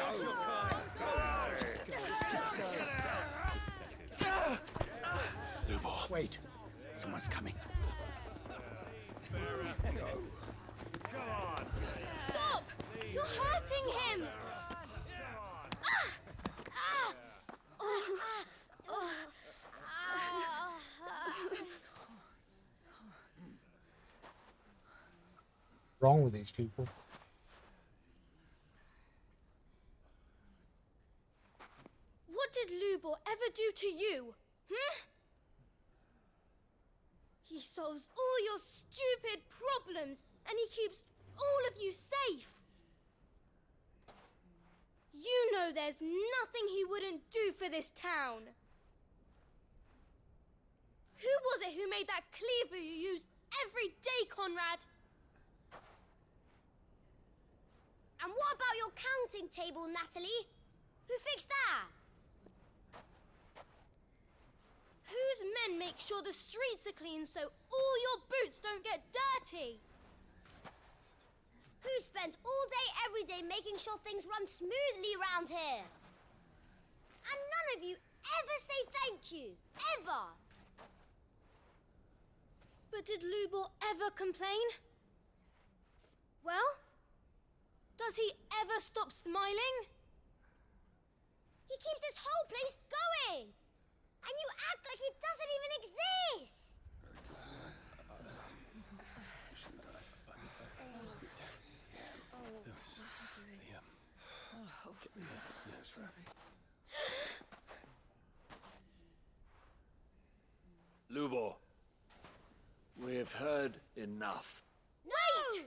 Just go. Lubor. Wait. Someone's coming. Stop! You're hurting him! Wrong with these people? What did Lubor ever do to you? He solves all your stupid problems, and he keeps all of you safe. You know there's nothing he wouldn't do for this town. Who was it who made that cleaver you use every day, Conrad? And what about your counting table, Natalie? Who fixed that? Whose men make sure the streets are clean so all your boots don't get dirty? Who spends all day, every day making sure things run smoothly around here? And none of you ever say thank you. Ever. But did Lubor ever complain? Well, does he ever stop smiling? He keeps this whole place going. And you act like he doesn't even exist. Lubor, we've heard enough. Wait!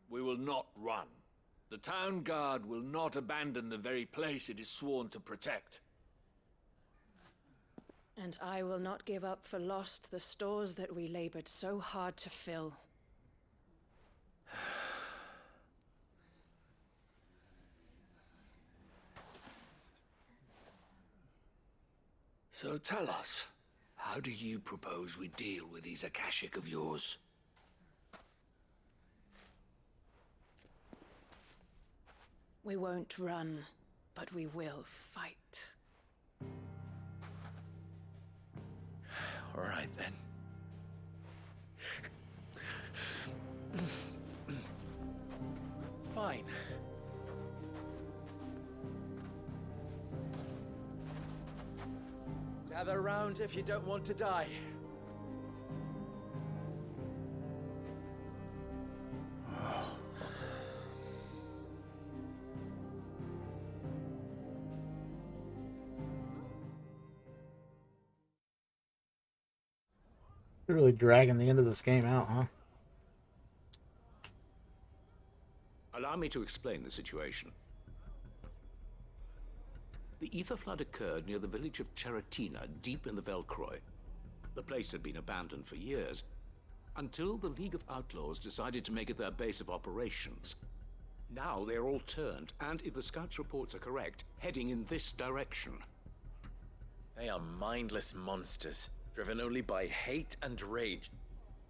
We will not run. The town guard will not abandon the very place it is sworn to protect. And I will not give up for lost the stores that we labored so hard to fill. So tell us, how do you propose we deal with these Akashic of yours? We won't run, but we will fight. All right, then. Fine. Gather round if you don't want to die. You're really dragging the end of this game out, huh? Allow me to explain the situation. The ether flood occurred near the village of Cheratina, deep in the Velcroy. The place had been abandoned for years, until the League of Outlaws decided to make it their base of operations. Now they're all turned, and if the scouts' reports are correct, heading in this direction. They are mindless monsters, driven only by hate and rage,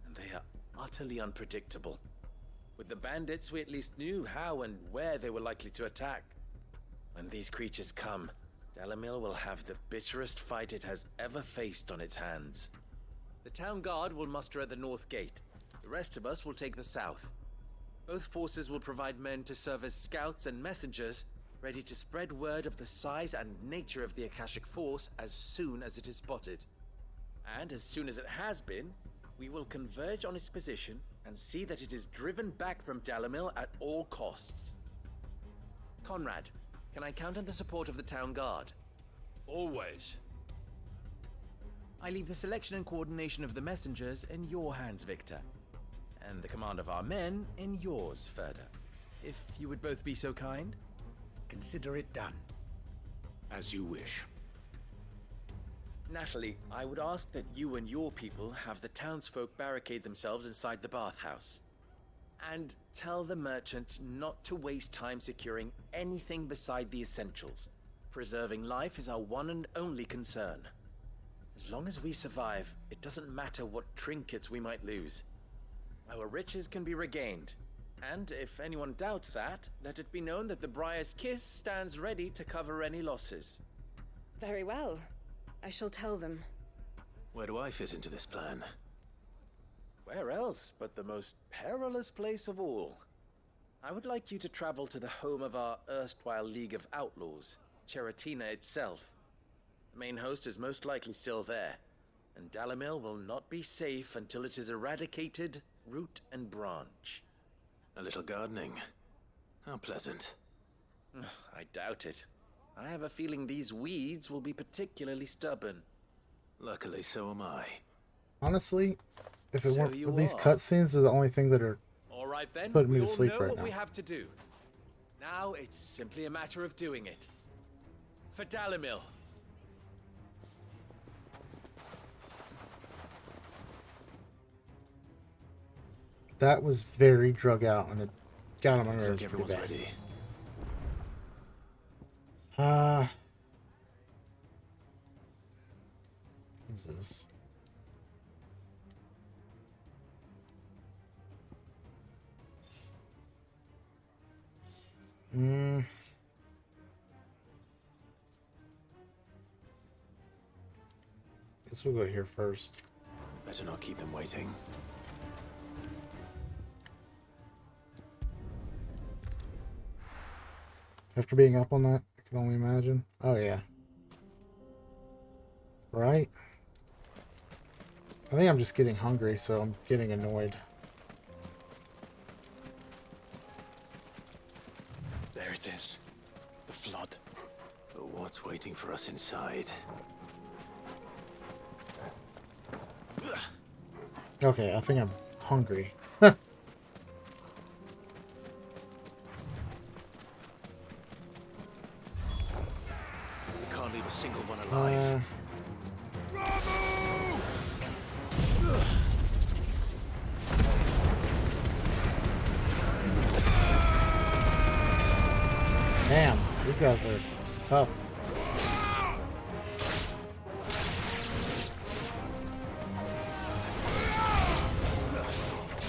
and they are utterly unpredictable. With the bandits, we at least knew how and where they were likely to attack. When these creatures come, Dalimil will have the bitterest fight it has ever faced on its hands. The town guard will muster at the north gate. The rest of us will take the south. Both forces will provide men to serve as scouts and messengers, ready to spread word of the size and nature of the Akashic force as soon as it is spotted. And as soon as it has been, we will converge on its position and see that it is driven back from Dalimil at all costs. Conrad, can I count on the support of the town guard? Always. I leave the selection and coordination of the messengers in your hands, Victor. And the command of our men in yours, Ferda. If you would both be so kind. Consider it done. As you wish. Natalie, I would ask that you and your people have the townsfolk barricade themselves inside the bathhouse. And tell the merchants not to waste time securing anything beside the essentials. Preserving life is our one and only concern. As long as we survive, it doesn't matter what trinkets we might lose. Our riches can be regained. And if anyone doubts that, let it be known that the Briar's Kiss stands ready to cover any losses. Very well. I shall tell them. Where do I fit into this plan? Where else but the most perilous place of all? I would like you to travel to the home of our erstwhile League of Outlaws, Cheratina itself. The main host is most likely still there, and Dalimil will not be safe until it is eradicated, root and branch. A little gardening. How pleasant. I doubt it. I have a feeling these weeds will be particularly stubborn. Luckily, so am I. Honestly, if it So weren't you for these are. cutscenes, are the only thing that are All right then, putting me we to all sleep know right what now. we have to do. Now it's simply a matter of doing it. For Dalimil. That was very drug out, and it got on my Looks nerves like pretty everyone's bad. ready. What's this? Guess we'll go here first. Better not keep them waiting. After being up on that, I can only imagine. Oh, yeah. Right? I think I'm just getting hungry, so I'm getting annoyed. There it is. The flood. But what's waiting for us inside? Okay, I think I'm hungry. We can't leave a single one alive. Damn, these guys are tough.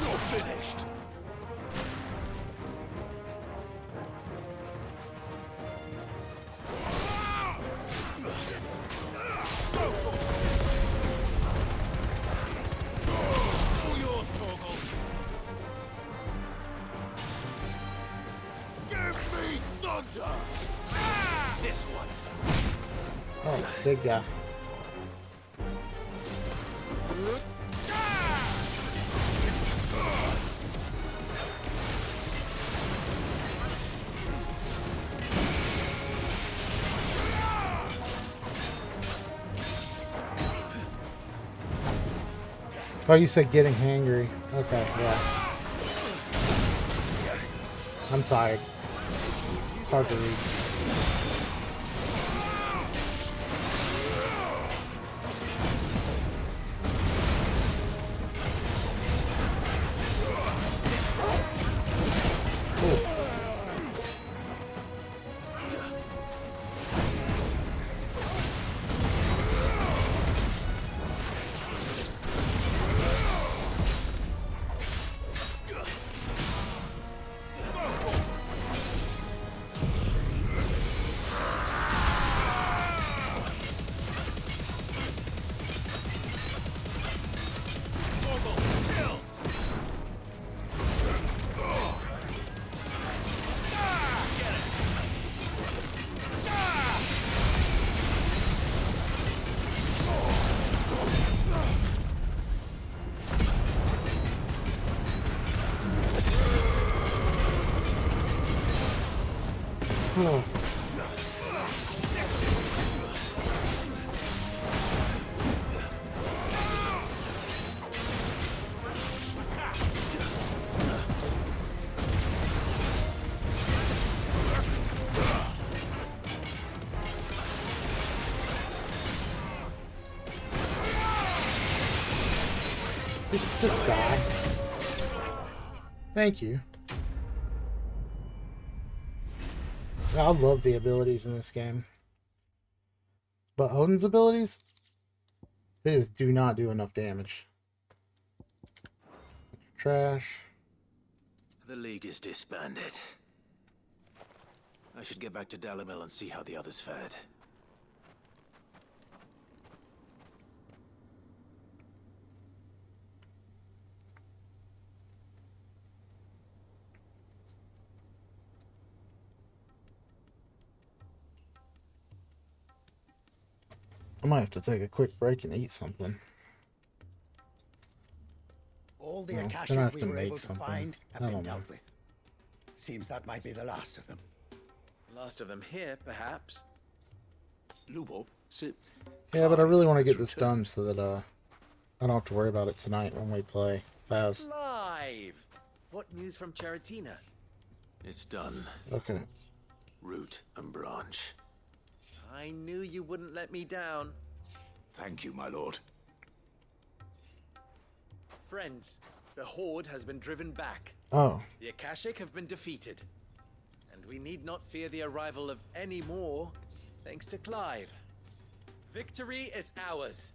You're finished. All yours, Torgal. Give me thunder. This one. Oh, big guy. Oh, you said getting hangry. Okay, yeah. I'm tired. It's hard to read. Oh. Just die. Thank you. I love the abilities in this game. But Odin's abilities, they just do not do enough damage. Trash. The League is disbanded. I should get back to Dalimil and see how the others fared. I might have to take a quick break and eat something. All the Well, Akashic then I have we to were make able to something. find have I been don't know. dealt with. Seems that might be the last of them. Last of them here, perhaps. Lubor, sit. Yeah, but I really want to get this done so that I don't have to worry about it tonight when we play Faz. Live! What news from Charatina? It's done. Okay. Root and branch. I knew you wouldn't let me down. Thank you, my lord. Friends, the Horde has been driven back. Oh. The Akashic have been defeated. And we need not fear the arrival of any more, thanks to Clive. Victory is ours.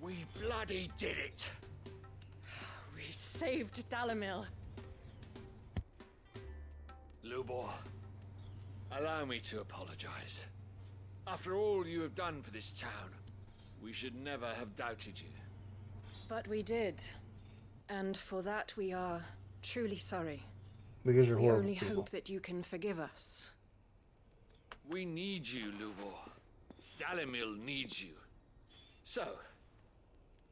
We bloody did it. We saved Dalimil. Lubor, allow me to apologize. After all you have done for this town, we should never have doubted you. But we did. And for that we are truly sorry. Because you're We horrible only people. hope that you can forgive us. We need you, Lubor. Dalimil needs you. So,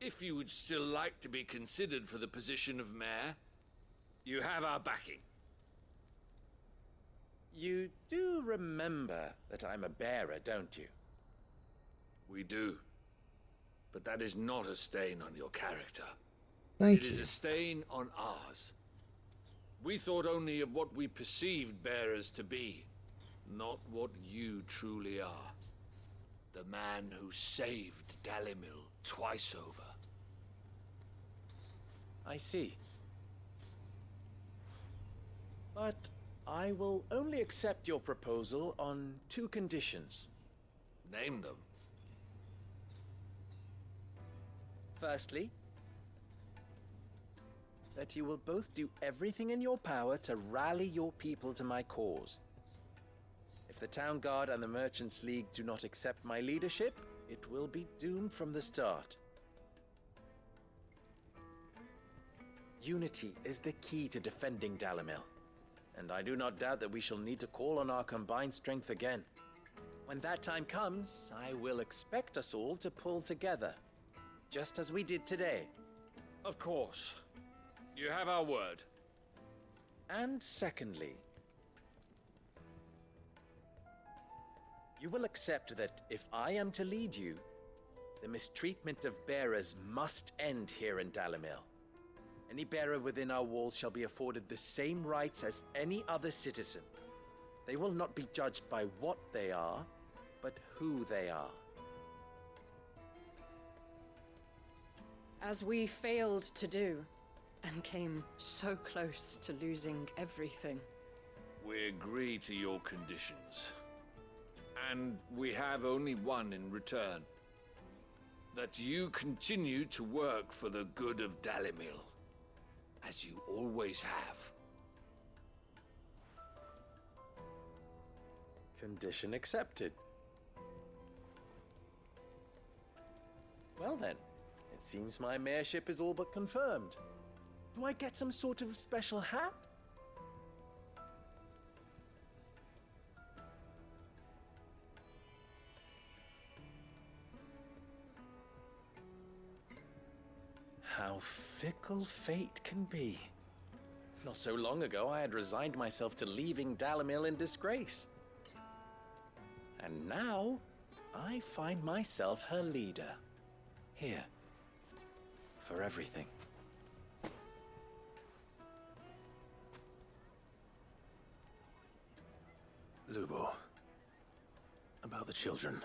if you would still like to be considered for the position of mayor, you have our backing. You do remember that I'm a bearer, don't you? We do. but that is not a stain on your character. Thank It you. is a stain on ours. We thought only of what we perceived bearers to be, not what you truly are. The man who saved Dalimil twice over. I see. But I will only accept your proposal on 2 conditions. Name them. Firstly, that you will both do everything in your power to rally your people to my cause. If the Town Guard and the Merchants League do not accept my leadership, it will be doomed from the start. Unity is the key to defending Dalimil, and I do not doubt that we shall need to call on our combined strength again. When that time comes, I will expect us all to pull together, just as we did today. Of course. You have our word. And secondly, you will accept that if I am to lead you, the mistreatment of bearers must end here in Dalimil. Any bearer within our walls shall be afforded the same rights as any other citizen. They will not be judged by what they are, but who they are. As we failed to do, and came so close to losing everything. We agree to your conditions. And we have only one in return. That you continue to work for the good of Dalimil, as you always have. Condition accepted. Well then, it seems my mayorship is all but confirmed. Do I get some sort of special hat? How fickle fate can be. Not so long ago, I had resigned myself to leaving Dalimil in disgrace. And now, I find myself her leader. Here. For everything. Lubo. About the children.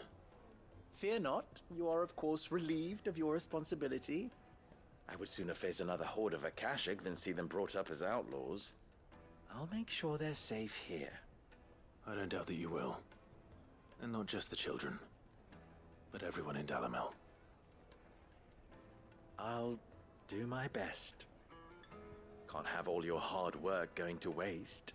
Fear not, you are of course relieved of your responsibility. I would sooner face another horde of Akashic than see them brought up as outlaws. I'll make sure they're safe here. I don't doubt that you will. And not just the children, but everyone in Dalimil. I'll do my best. Can't have all your hard work going to waste.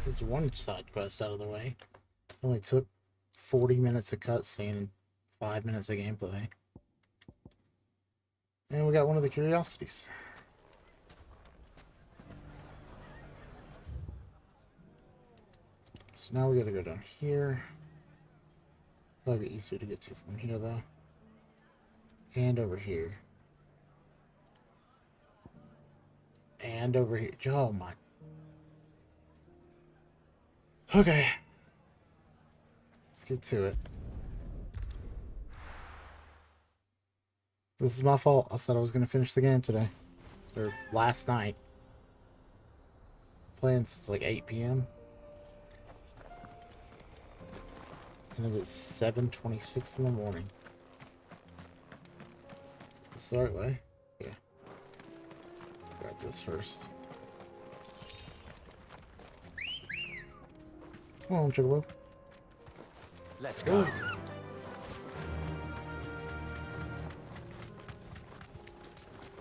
There's one side quest out of the way. Only took 40 minutes of cutscene and 5 minutes of gameplay. And we got one of the curiosities. So now we gotta go down here. Probably be easier to get to from here though. And over here. And over here. Oh my. Okay. Let's get to it. This is my fault. I said I was going to finish the game today. Or last night. Playing since like 8 p.m. And it is 7:26 in the morning. Is this the right way? Yeah. Grab this first. Come on, Chocobo. Let's go.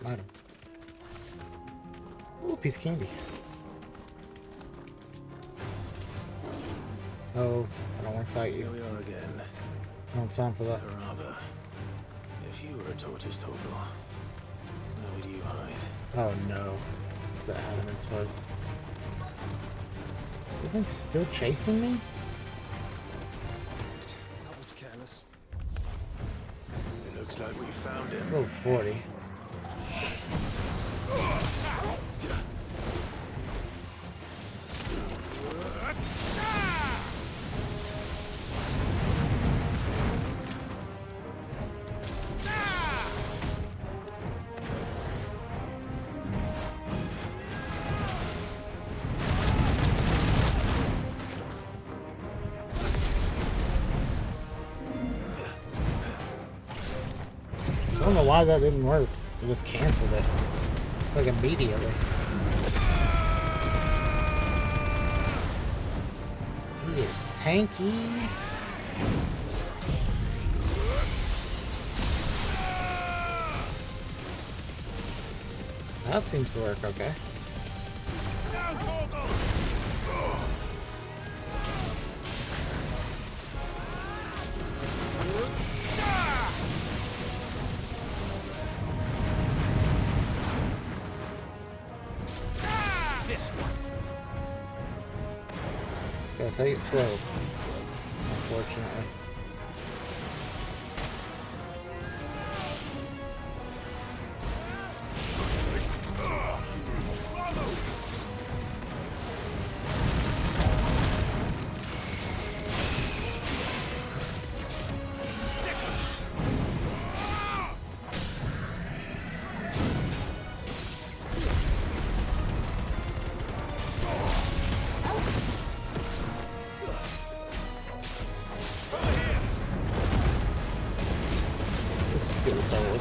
Item. Ooh, piece of candy. Oh, I don't want to fight you. Here we are again. I don't have time for that. Karava. If you were a tortoise, Togo, where would you hide? Oh no. It's the adamant horse. Are they still chasing me? That was careless. It looks like we found him. Level 40. I don't know why that didn't work. It just canceled it. Like immediately. He is tanky. That seems to work okay. Gotta take it slow, unfortunately.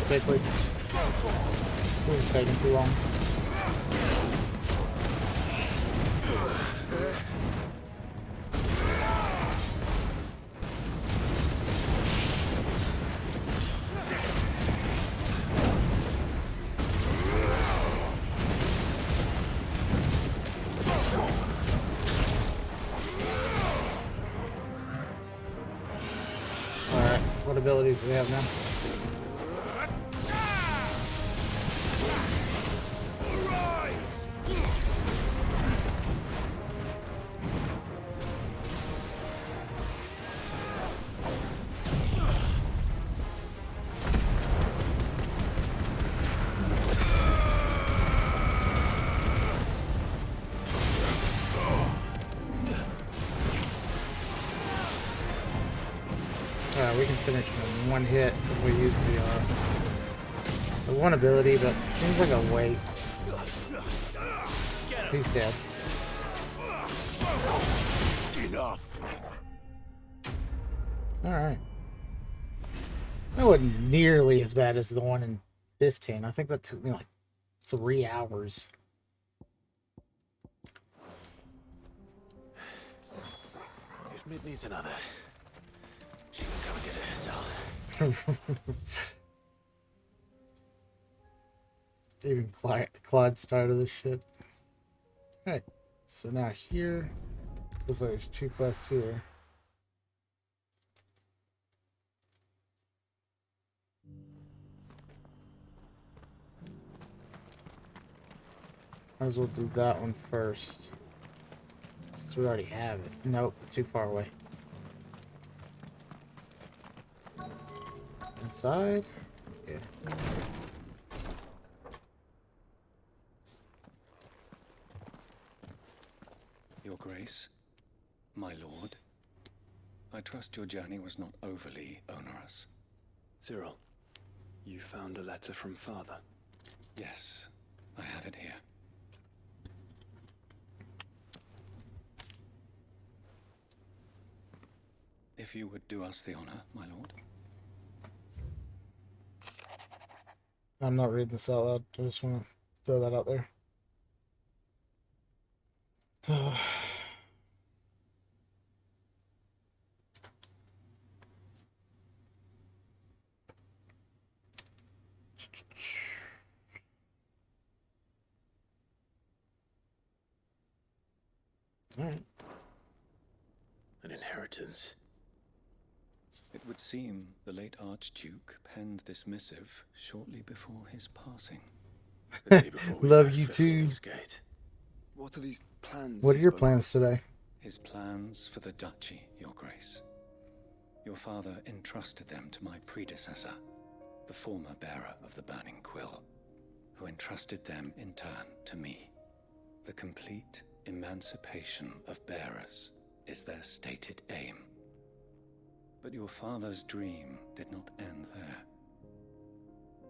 Quickly. This is taking too long. Alright, what abilities do we have now? We can finish him in one hit if we use the one ability, but it seems like a waste. He's dead. Enough. Alright. That wasn't nearly as bad as the one in 15. I think that took me like 3 hours. If Mid needs another, she can come and get it herself. Even Claude started this shit. Alright, so now here, looks like there's 2 quests here. Might as well do that one first. Since we already have it. Nope, too far away. Inside? Yeah. Your Grace, my lord, I trust your journey was not overly onerous. Cyril, you found a letter from Father? Yes, I have it here. If you would do us the honor, my lord. I'm not reading this out loud. I just want to throw that out there. All right. An inheritance. It would seem the late Archduke penned this missive shortly before his passing. The day before we Love left you for too. Phoenix Gate. What are these plans? What are he's your spoke plans today? His plans for the duchy, Your Grace. Your father entrusted them to my predecessor, the former bearer of the Burning Quill, who entrusted them in turn to me. The complete emancipation of bearers is their stated aim. But your father's dream did not end there.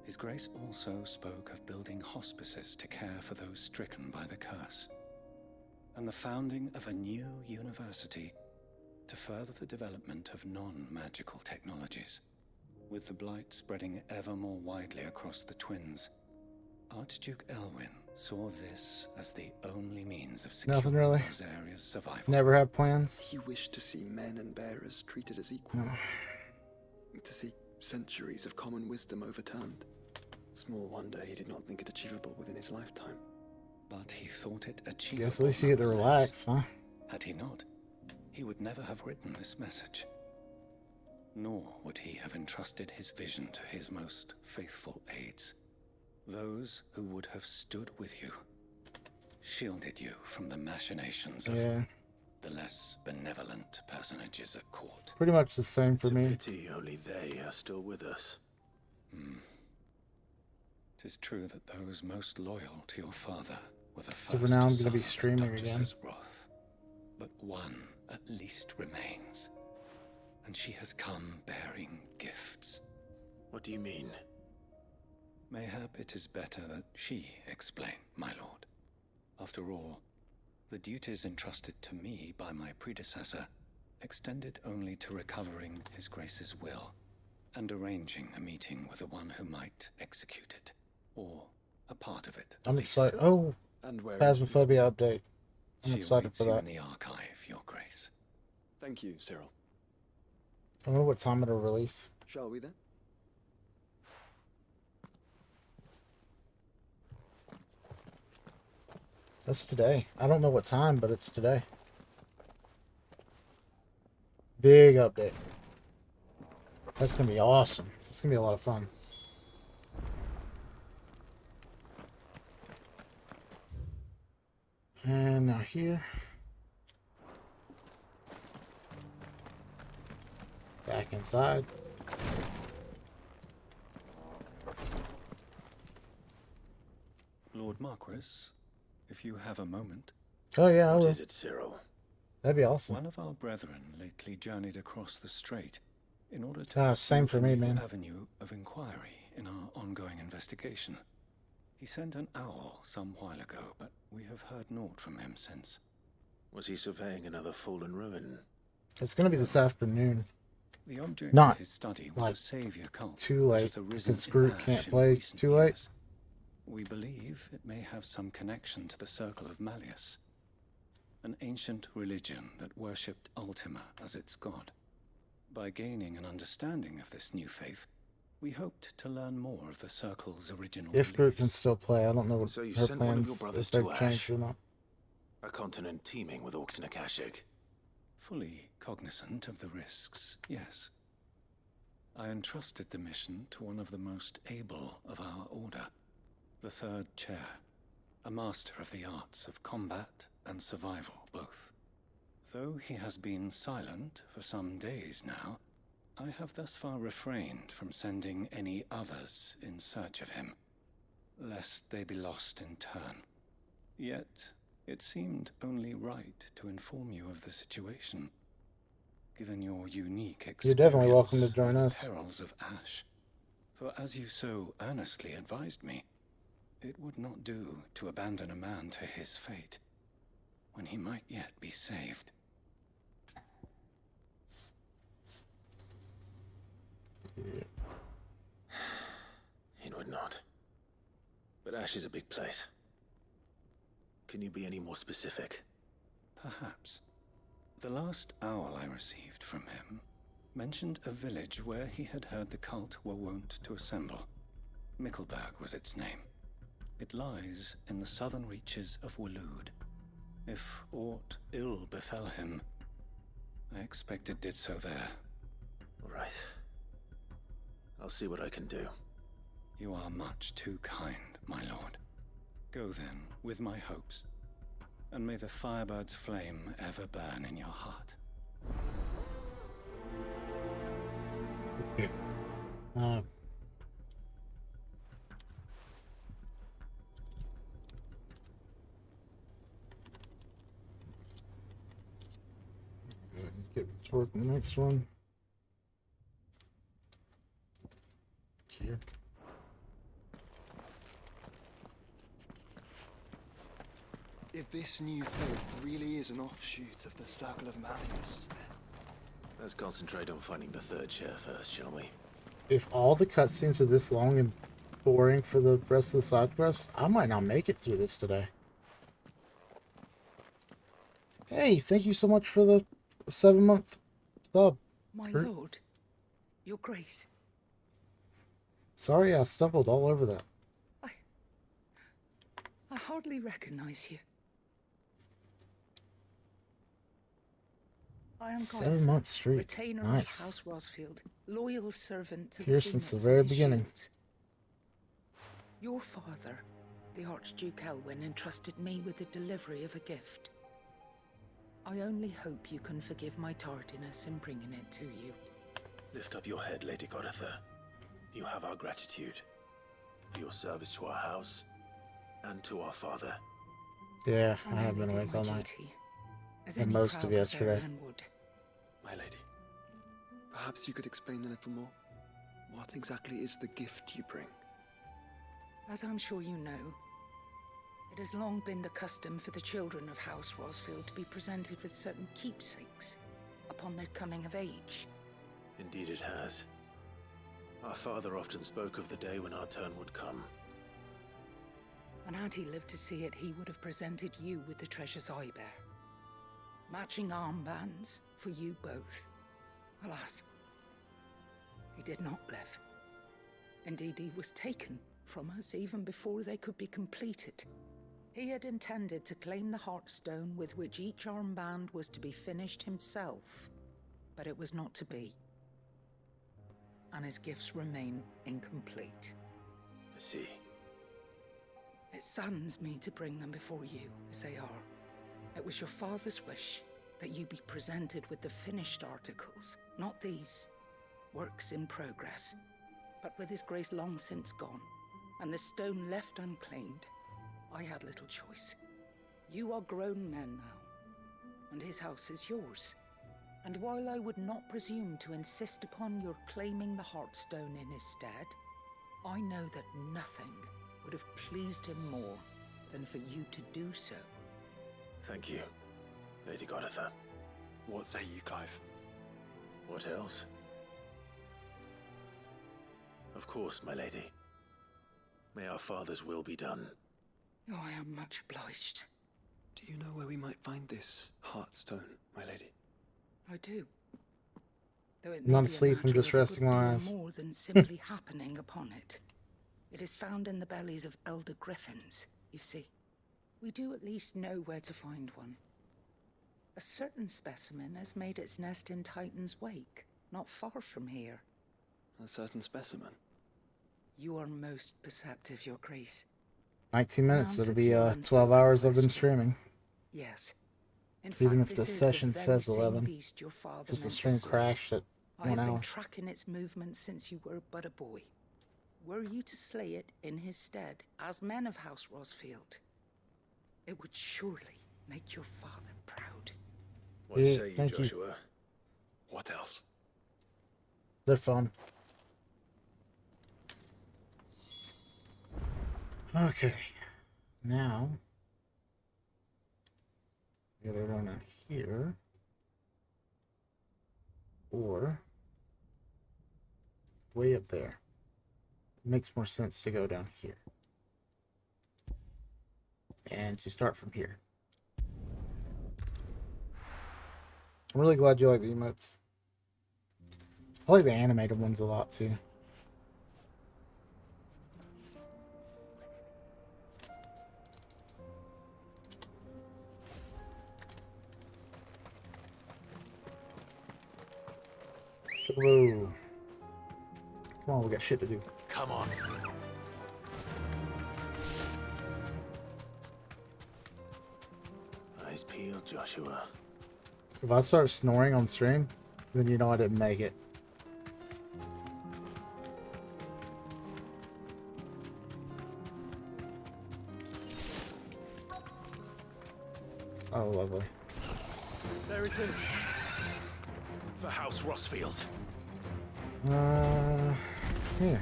His Grace also spoke of building hospices to care for those stricken by the curse, and the founding of a new university to further the development of non-magical technologies. With the blight spreading ever more widely across the Twins, Archduke Elwyn saw this as the only means of securing Nothing really. those areas' survival. Never had plans. He wished to see men and bearers treated as equal. To see centuries of common wisdom overturned. Small wonder he did not think it achievable within his lifetime. But he thought it achievable. Guess at least you get to relax, huh? Had he not, he would never have written this message. Nor would he have entrusted his vision to his most faithful aides, those who would have stood with you, shielded you from the machinations of the less benevolent personages at court. Pretty much the same for me. It's a pity only they are still with us. It is true that those most loyal to your father were the So first for now, I'm to going to be suffer streaming the again. Duchess's wrath. But one at least remains, and she has come bearing gifts. What do you mean? Mayhap it is better that she explain, my lord. After all, the duties entrusted to me by my predecessor extended only to recovering His Grace's will and arranging a meeting with the one who might execute it, or a part of it. I'm excited. Oh, Phasmophobia update. I'm She excited awaits for you that. in the archive, Your Grace. Thank you, Cyril. I wonder what time it'll release. Shall we then? That's today. I don't know what time, but it's today. Big update. That's gonna be awesome. It's gonna be a lot of fun. And now here. Back inside. Lord Marquis, if you have a moment. Oh yeah, I What will. is it, Cyril? That'd be awesome. One of our brethren lately journeyed across the strait in order to Same pursue for a me, new man. avenue of inquiry in our ongoing investigation. He sent an owl some while ago, but we have heard naught from him since. Was he surveying another fallen ruin? It's gonna be this afternoon. The object Not of his study was like a savior cult, too which late, has arisen because in Groot Ash can't in play recent too late. years. We believe it may have some connection to the Circle of Malleus, an ancient religion that worshipped Ultima as its god. By gaining an understanding of this new faith, we hoped to learn more of the Circle's original If Groot can beliefs. still play, I don't know what So you her sent one of plans, your brothers if they've to Ash? changed or not. A continent teeming with orcs and Akashic. Fully cognizant of the risks, yes. I entrusted the mission to one of the most able of our order, the Third Chair, a master of the arts of combat and survival both. Though he has been silent for some days now, I have thus far refrained from sending any others in search of him, lest they be lost in turn. Yet, it seemed only right to inform you of the situation, given your unique experience You're definitely welcome to join with the us. perils of Ash. For as you so earnestly advised me, it would not do to abandon a man to his fate, when he might yet be saved. It would not. But Ash is a big place. Can you be any more specific? Perhaps. The last owl I received from him mentioned a village where he had heard the cult were wont to assemble. Mickleburg was its name. It lies in the southern reaches of Waloed. If aught ill befell him, I expect it did so there. Right. I'll see what I can do. You are much too kind, my lord. Go then, with my hopes, and may the Firebird's flame ever burn in your heart. Okay. Get toward the next one. Here. If this new faith really is an offshoot of the Circle of Malleus, then... Let's concentrate on finding the third chair first, shall we? If all the cutscenes are this long and boring for the rest of the side quests, I might not make it through this today. Hey, thank you so much for the 7-month sub. My lord, your grace. Sorry I stumbled all over that. I hardly recognize you. I am 7 months straight. retainer Nice. of House Rosfield, loyal servant to Here the since the Phoenix very and his beginning. shields. Your father, the Archduke Elwyn, entrusted me with the delivery of a gift. I only hope you can forgive my tardiness in bringing it to you. Lift up your head, Lady Goditha. You have our gratitude for your service to our house and to our father. Yeah, I I have been only awake did all my night. duty, as And any most of proud yesterday. Bavarian would. My lady, perhaps you could explain a little more? What exactly is the gift you bring? As I'm sure you know, it has long been the custom for the children of House Rosfield to be presented with certain keepsakes upon their coming of age. Indeed it has. Our father often spoke of the day when our turn would come. And had he lived to see it, he would have presented you with the treasures I bear. Matching armbands for you both. Alas, he did not live. Indeed, he was taken from us even before they could be completed. He had intended to claim the Heartstone with which each armband was to be finished himself, but it was not to be. And his gifts remain incomplete. I see. It saddens me to bring them before you, as they are. It was your father's wish that you be presented with the finished articles, not these works in progress. But with his grace long since gone, and the stone left unclaimed, I had little choice. You are grown men now, and his house is yours. And while I would not presume to insist upon your claiming the Heartstone in his stead, I know that nothing would have pleased him more than for you to do so. Thank you, Lady Goditha. What say you, Clive? What else? Of course, my lady. May our father's will be done. Oh, I am much obliged. Do you know where we might find this Heartstone, my lady? I do. Though it I'm not may be a asleep, I'm matter just of a resting good my deal eyes. more than simply happening upon it. It is found in the bellies of elder griffins, you see. We do at least know where to find one. A certain specimen has made its nest in Titan's Wake, not far from here. A certain specimen? You are most perceptive, Your Grace. 19 minutes, An it'll answer be to your 12 unspoken hours I've been question. streaming. Yes. In Even fact, if the this is session very says same 11. beast your father Because the meant to stream slay. crashed at I 1 have hour. been tracking its movements since you were but a boy. Were you to slay it in his stead, as men of House Rosfield, it would surely make your father proud. What Yeah, say you, thank you. Joshua? What else? They're fun. Okay. Now, we gotta run out here. Or way up there. It makes more sense to go down here. And to start from here. I'm really glad you like the emotes. I like the animated ones a lot too. Whoa. Come on, we got shit to do. Come on. healed, Joshua. If I start snoring on stream, then you know I didn't make it. Oh, lovely. There it is. For House Rossfield. Here.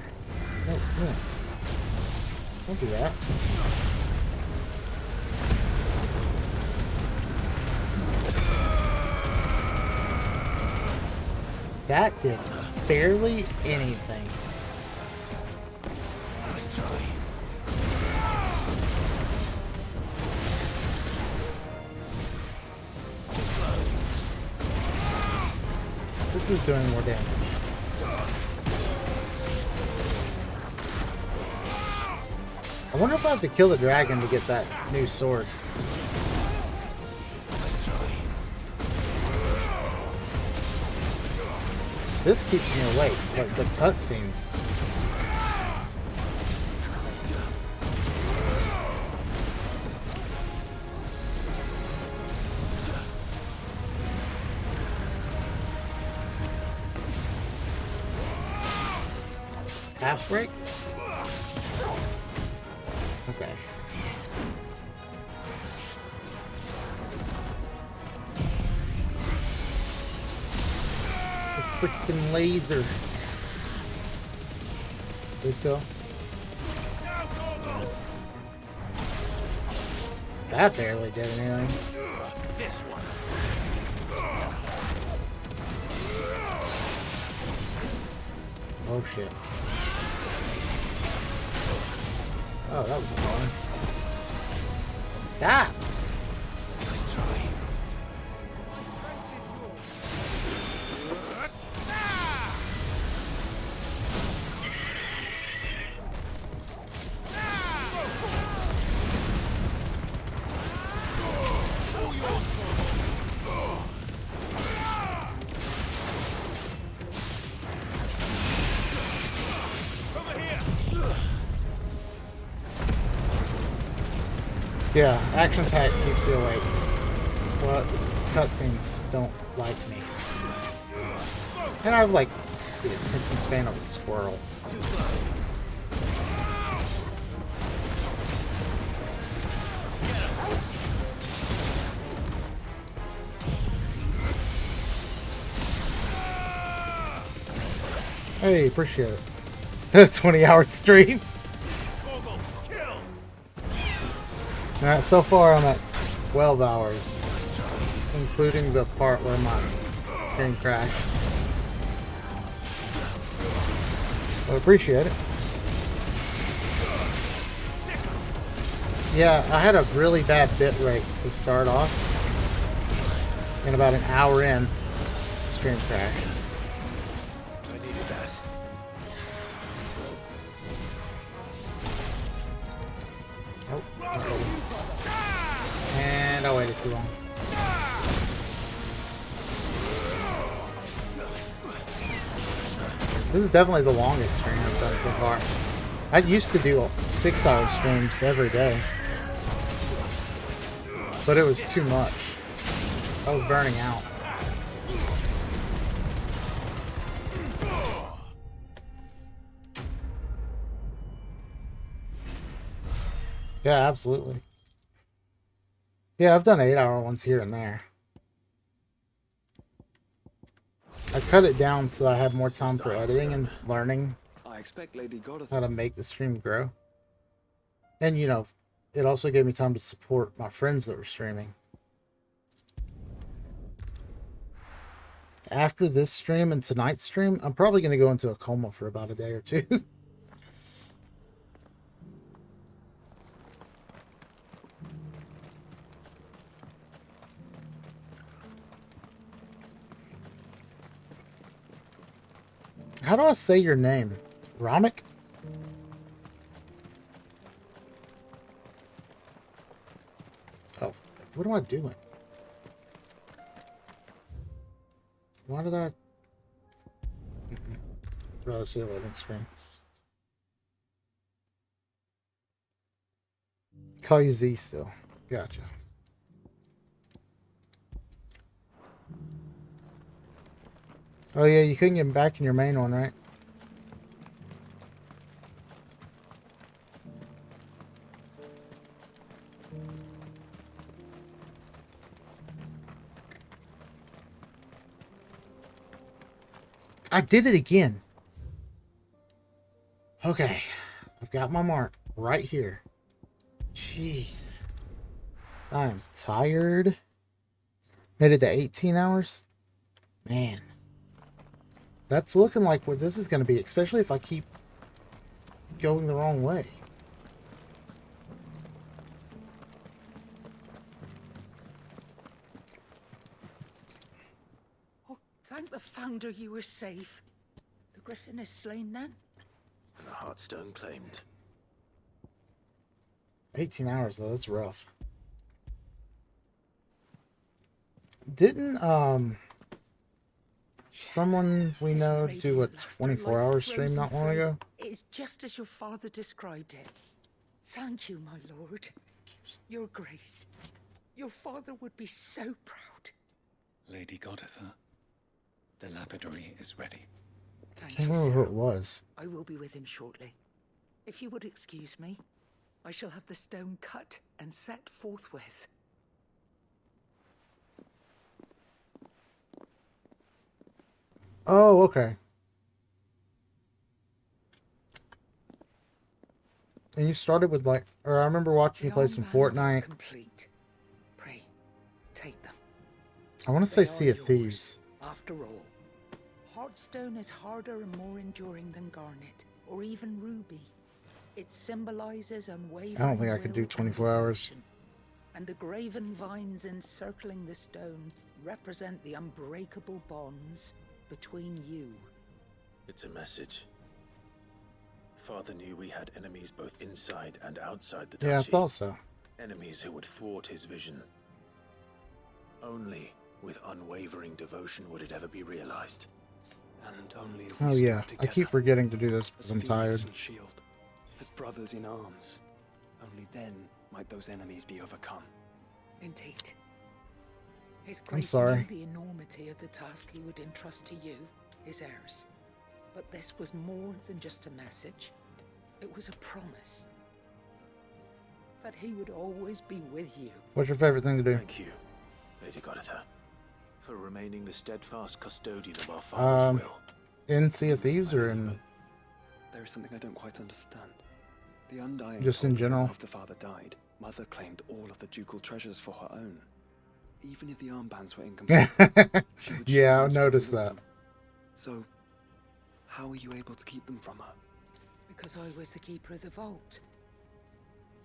No, no. Don't do that. That did barely anything. Nice try. This is doing more damage. I wonder if I have to kill the dragon to get that new sword. This keeps me awake, like the cutscenes. Half break? Okay. It's a freaking laser. Stay still. That barely did anything. This one. Oh shit. Oh, that was annoying. Stop! Nice try. Yeah, action pack keeps you awake. Well, cutscenes don't like me. And I have like the attention span of a squirrel. Hey, appreciate it. 20-hour stream. So far I'm at 12 hours, including the part where my screen crashed. I appreciate it. Yeah, I had a really bad bit rate to start off, and about an hour in, the stream crashed. I needed that. Oh, and I waited too long. This is definitely the longest stream I've done so far. I used to do 6-hour streams every day, but it was too much. I was burning out. Yeah, absolutely. Yeah, I've done 8-hour ones here and there. I cut it down so I had more time for editing and learning I expect Lady Godith how to make the stream grow. And, you know, it also gave me time to support my friends that were streaming. After this stream and tonight's stream, I'm probably going to go into a coma for about a day or two. How do I say your name? Ramik? Oh, what am I doing? Why did I... rather see a loading screen. Call you Z still. Gotcha. Oh yeah, you couldn't get back in your main one, right? I did it again. Okay. I've got my mark right here. Jeez. I am tired. Made it to 18 hours? Man. That's looking like what this is going to be, especially if I keep going the wrong way. Oh, thank the Founder you were safe. The Griffin is slain then? And the Heartstone claimed. 18 hours, though. That's rough. Didn't, someone we know do a 24-hour stream not long ago? It's just as your father described it. Thank you, my lord. Your Grace. Your father would be so proud. Lady Goditha, the lapidary is ready. I can't remember who it was. I will be with him shortly. If you would excuse me, I shall have the stone cut and set forthwith. Oh, okay. And you started with like, or I remember watching you play some Fortnite. Complete. Pray, take them. I want to say Sea of Thieves. After all, Heartstone is harder and more enduring than Garnet, or even Ruby. It symbolizes unwavering. I don't think I could do 24 hours. And the graven vines encircling the stone represent the unbreakable bonds between you. It's a message. Father knew we had enemies both inside and outside the duchy. Yeah, I thought so. Enemies who would thwart his vision. Only with unwavering devotion would it ever be realized. And only if Oh we yeah, stick I keep together forgetting to do this because as I'm Phoenix tired. and Shield, as brothers in arms, only then might those enemies be overcome. Indeed. His I'm Grace sorry. knew the enormity of the task he would entrust to you, his heirs. But this was more than just a message. It was a promise. That he would always be with you. What's your favorite thing to do? Thank you, Lady Goditha, for remaining the steadfast custodian of our father's will. In Sea of Thieves or in There is something I don't quite understand. The Undying Just told in me that general? after Father died, Mother claimed all of the ducal treasures for her own. Even if the armbands were incomplete. she would Yeah, I choose noticed to lose that. them. So, how were you able to keep them from her? Because I was the keeper of the vault.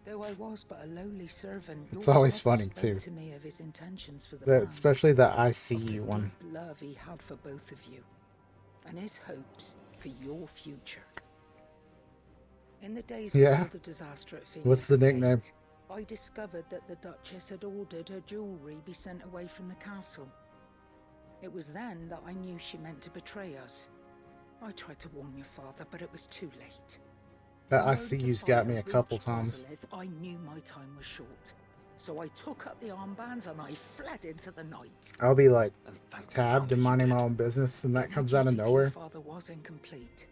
Though I was but a lowly servant, It's your always father funny, spoke too. to me of his intentions for the The, land, especially the IC one. deep love he had for both of you, and his hopes for your future. In the days Yeah. before the disaster at Phoenix What's the nickname? Gate, I discovered that the Duchess had ordered her jewelry be sent away from the castle. It was then that I knew she meant to betray us. I tried to warn your father, but it was too late. That The IC road to you's got me fire a couple reached times. Ozolith. I knew my time was short. So I took up the armbands and I fled into the night. I'll be like tabbed and minding my own business, and that My comes out of duty to nowhere. Your father was incomplete.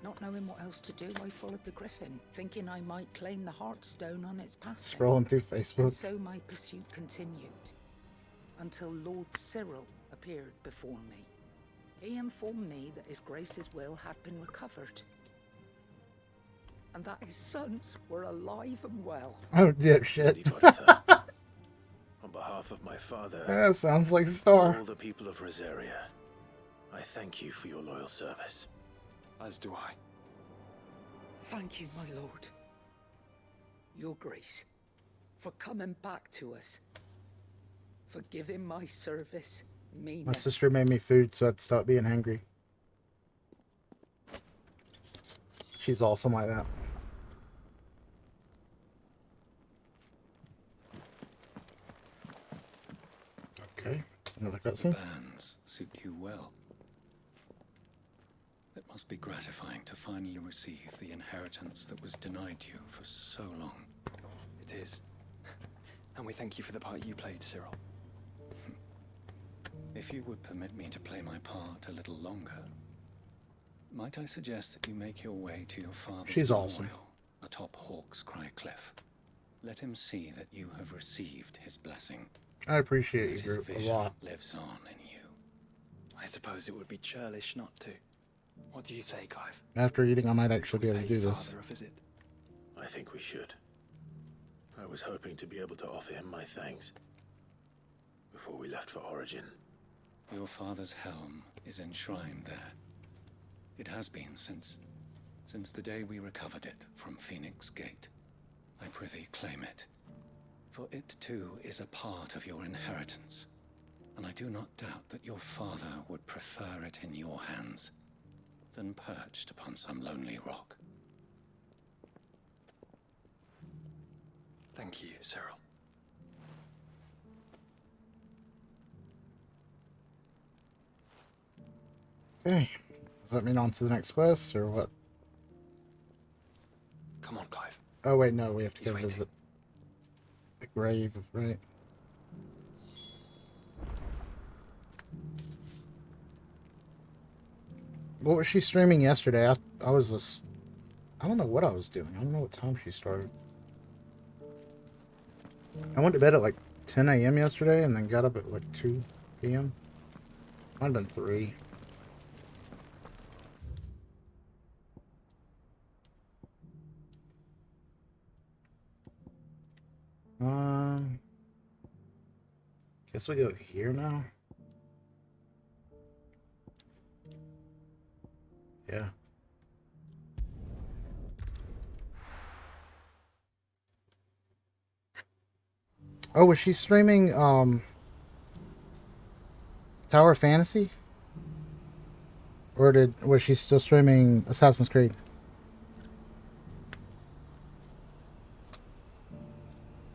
Not knowing what else to do, I followed the Griffin, thinking I might claim the Heartstone on its passing. Scrolling through And Facebook. so my pursuit continued, until Lord Cyril appeared before me. He informed me that His Grace's will had been recovered, and that his sons were alive and well. Oh, dipshit. Lady Goditha, on behalf of my father, That sounds like and Star. all the people of Rosaria, I thank you for your loyal service. As do I. Thank you, my lord. Your Grace, for coming back to us. For giving my service meaning. My sister made me food so I'd stop being hungry. She's awesome like that. Okay, another cutscene. Bands suit you well. It must be gratifying to finally receive the inheritance that was denied you for so long. It is. And we thank you for the part you played, Cyril. If you would permit me to play my part a little longer, might I suggest that you make your way to your father's She's memorial awesome. atop Hawk's Cry Cliff. Let him see that you have received his blessing. I appreciate That you, his group, a vision lot. lives on in you. I suppose it would be churlish not to. What do you say, Clive? After eating, I might actually be able to Pay do your this. father a visit. I think we should. I was hoping to be able to offer him my thanks before we left for Origin. Your father's helm is enshrined there. It has been since the day we recovered it from Phoenix Gate. I prithee claim it, for it too is a part of your inheritance, and I do not doubt that your father would prefer it in your hands than perched upon some lonely rock. Thank you, Cyril. Okay. Does that mean on to the next quest, or what? Come on, Clive. Oh, wait, no, we have to He's go waiting. visit the grave, right? What was she streaming yesterday? I was just... I don't know what I was doing. I don't know what time she started. I went to bed at like 10 a.m. yesterday and then got up at like 2 p.m. Might have been 3. Guess we go here now. Yeah. Oh, was she streaming Tower Fantasy? Or was she still streaming Assassin's Creed?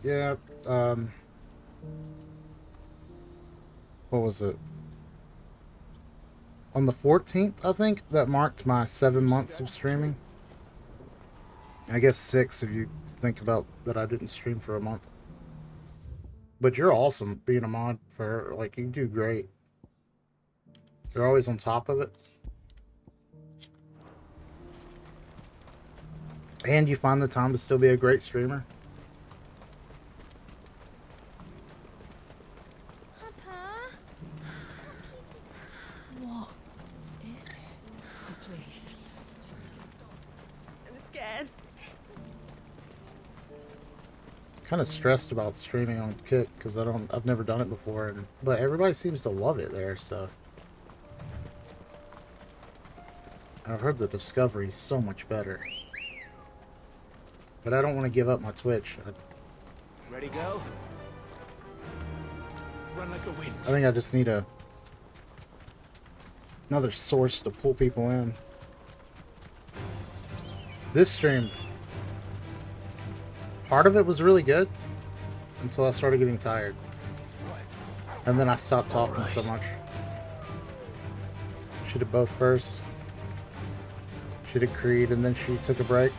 Yeah, what was it? On the 14th, I think, that marked my 7 months of streaming. I guess 6 if you think about that I didn't stream for a month. But you're awesome being a mod for her. Like, you do great. You're always on top of it. And you find the time to still be a great streamer. Papa? What is it? Oh, please. I'm scared. Kind of stressed about streaming on Kick because I've never done it before, but everybody seems to love it there. So I've heard the Discovery's so much better, but I don't want to give up my Twitch. Ready, go? Run like the wind. I think I just need another source to pull people in. This stream, part of it was really good until I started getting tired. And then I stopped talking so much. She did both first. She did Creed and then she took a break.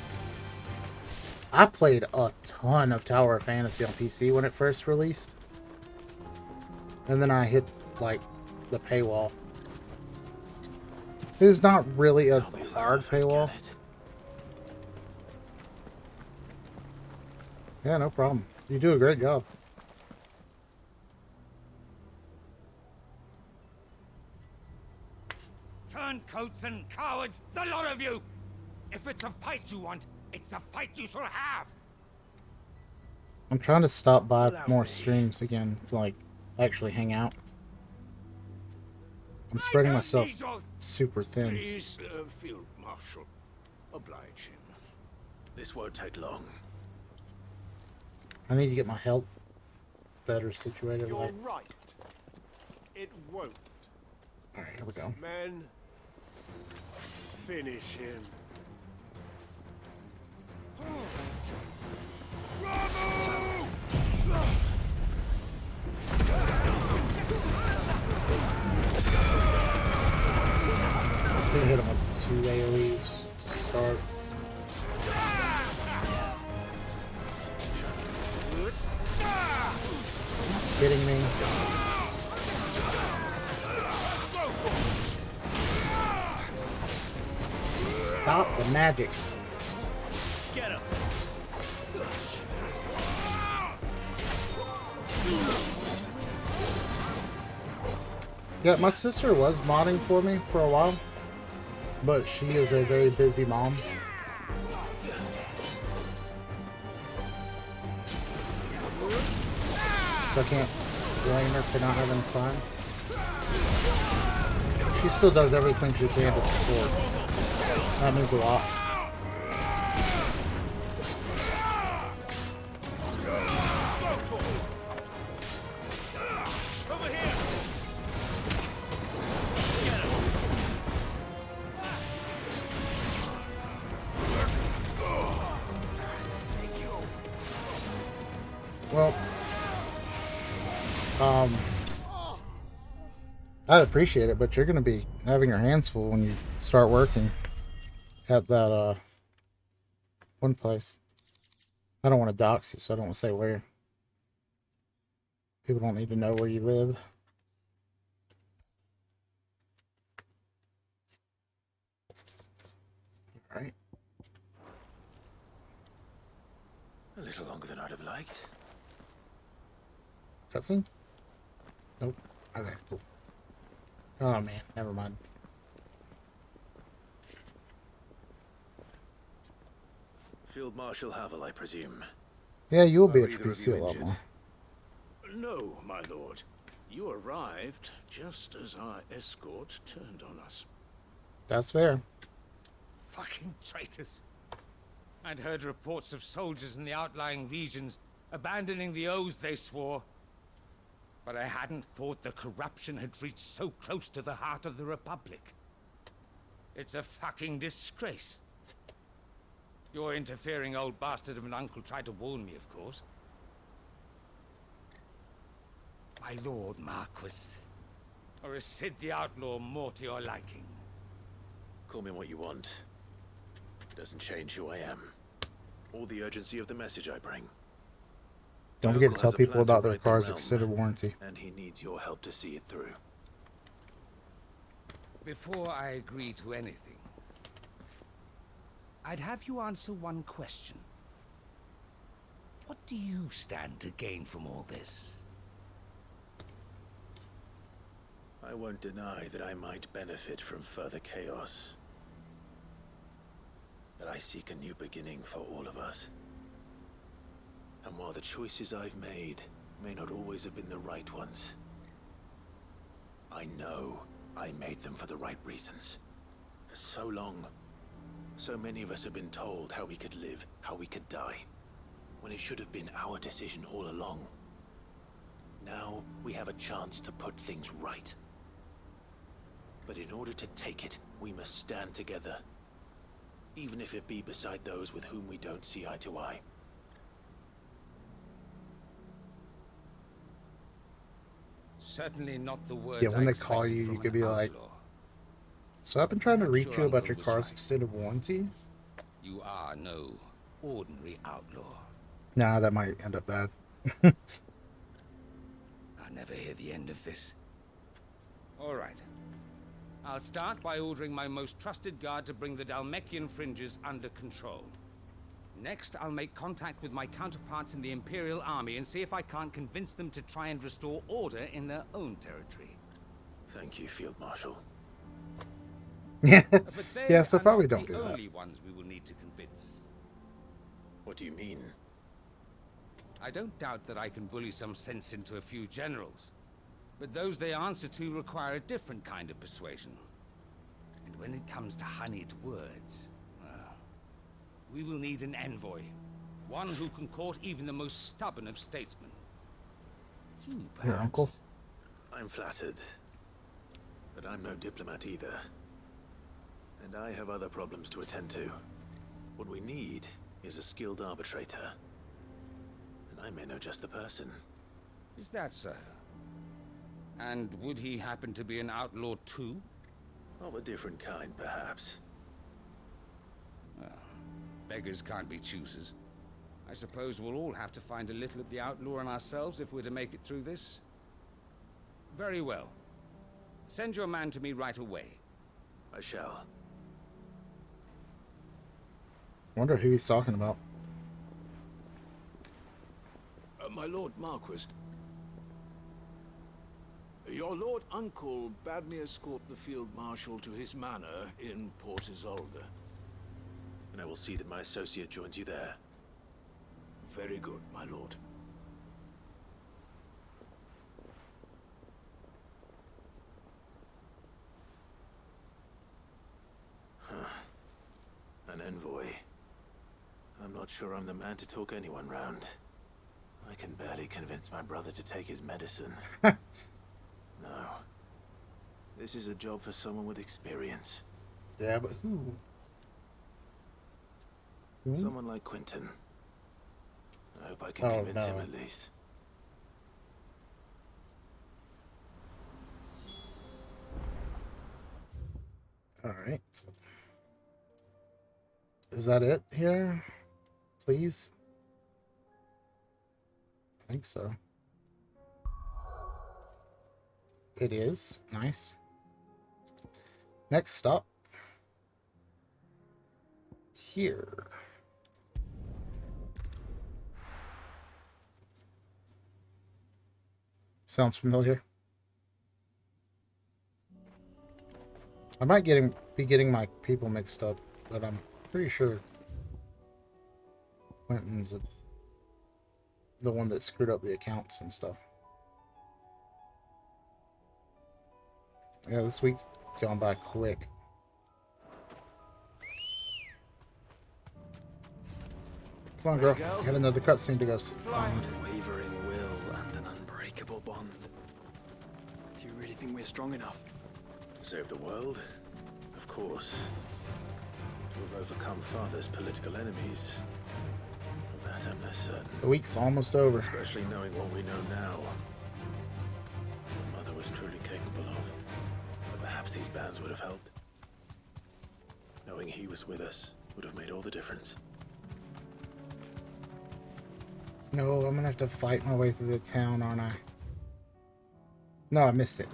I played a ton of Tower of Fantasy on PC when it first released. And then I hit, like, the paywall. It's not really a hard paywall. Yeah, no problem. You do a great job. Turncoats and cowards, the lot of you! If it's a fight you want, it's a fight you shall have! I'm trying to stop by more streams again, like, actually hang out. I'm spreading myself super thin. Please, Field Marshal. Oblige him. This won't take long. I need to get my health better situated. You're Like, right. It won't. alright, here we go. Men, finish him. I'm gonna hit him with 2 AoEs to start. Kidding me? Stop the magic. Get him. Yeah, my sister was modding for me for a while, but she is a very busy mom. So I can't blame her for not having time. She still does everything she can to support. That means a lot. Well, I'd appreciate it, but you're going to be having your hands full when you start working at that, one place. I don't want to dox you, so I don't want to say where. People don't need to know where you live. All right. A little longer than I'd have liked. Cutscene? Nope. Okay, cool. Oh man, never mind. Field Marshal Havel, I presume. Yeah, you will be Are at either your of PC you a lot injured? more. No, my lord. You arrived just as our escort turned on us. That's fair. Fucking traitors. I'd heard reports of soldiers in the outlying regions abandoning the oaths they swore. But I hadn't thought the corruption had reached so close to the heart of the Republic. It's a fucking disgrace. Your interfering old bastard of an uncle tried to warn me, of course. My lord Marquis. Or is Sid the Outlaw more to your liking? Call me what you want. Doesn't change who I am. Or the urgency of the message I bring. Don't forget to Uncle tell has a people plan to about their right the car's realm, extended warranty. And he needs your help to see it through. Before I agree to anything, I'd have you answer one question. What do you stand to gain from all this? I won't deny that I might benefit from further chaos. But I seek a new beginning for all of us. And while the choices I've made may not always have been the right ones, I know I made them for the right reasons. For so long, so many of us have been told how we could live, how we could die, when it should have been our decision all along. Now we have a chance to put things right. But in order to take it, we must stand together. Even if it be beside those with whom we don't see eye to eye. Certainly not the words. Yeah, when I they call expected you, from you could an be like, outlaw. so I've been trying to Perhaps reach your you about uncle your was car's right. extended warranty. You are no ordinary outlaw. Nah, that might end up bad. I'll never hear the end of this. All right. I'll start by ordering my most trusted guard to bring the Dhalmekian fringes under control. Next, I'll make contact with my counterparts in the Imperial Army and see if I can't convince them to try and restore order in their own territory. Thank you, Field Marshal. Yeah, But they yeah, so are probably not don't do the that. only ones we will need to convince. What do you mean? I don't doubt that I can bully some sense into a few generals. But those they answer to require a different kind of persuasion. And when it comes to honeyed words, well, we will need an envoy. One who can court even the most stubborn of statesmen. You, perhaps. Your uncle? I'm flattered. But I'm no diplomat either. And I have other problems to attend to. What we need is a skilled arbitrator. And I may know just the person. Is that so? And would he happen to be an outlaw too? Of a different kind, perhaps. Well, beggars can't be choosers. I suppose we'll all have to find a little of the outlaw in ourselves if we're to make it through this. Very well. Send your man to me right away. I shall. Wonder who he's talking about. My Lord Marquis. Your Lord Uncle bade me escort the Field Marshal to his manor in Port Isolde. And I will see that my associate joins you there. Very good, my lord. An envoy. I'm not sure I'm the man to talk anyone round. I can barely convince my brother to take his medicine. No. This is a job for someone with experience. Yeah, but who? Someone like Quentin. I hope I can convince him at least. Alright. Is that it here? Please? I think so. It is. Nice. Next stop. Here. Sounds familiar. I might be getting my people mixed up, but I'm pretty sure Quentin's the one that screwed up the accounts and stuff. Yeah, this week's gone by quick. Come on, girl. Got another cutscene to go see. Unwavering will and an unbreakable bond. Do you really think we're strong enough? Save the world? Of course. To have overcome Father's political enemies. Of that I'm less certain. The week's almost over. Especially knowing what we know now. What Mother was truly capable of. But perhaps these bands would have helped. Knowing he was with us would have made all the difference. No, I'm gonna have to fight my way through the town, aren't I? No, I missed it.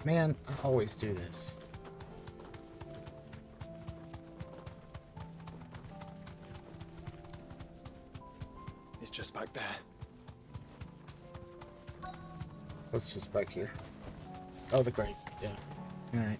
Man, I always do this. It's just back there. What's just back here? Oh, the grave. Yeah. Alright.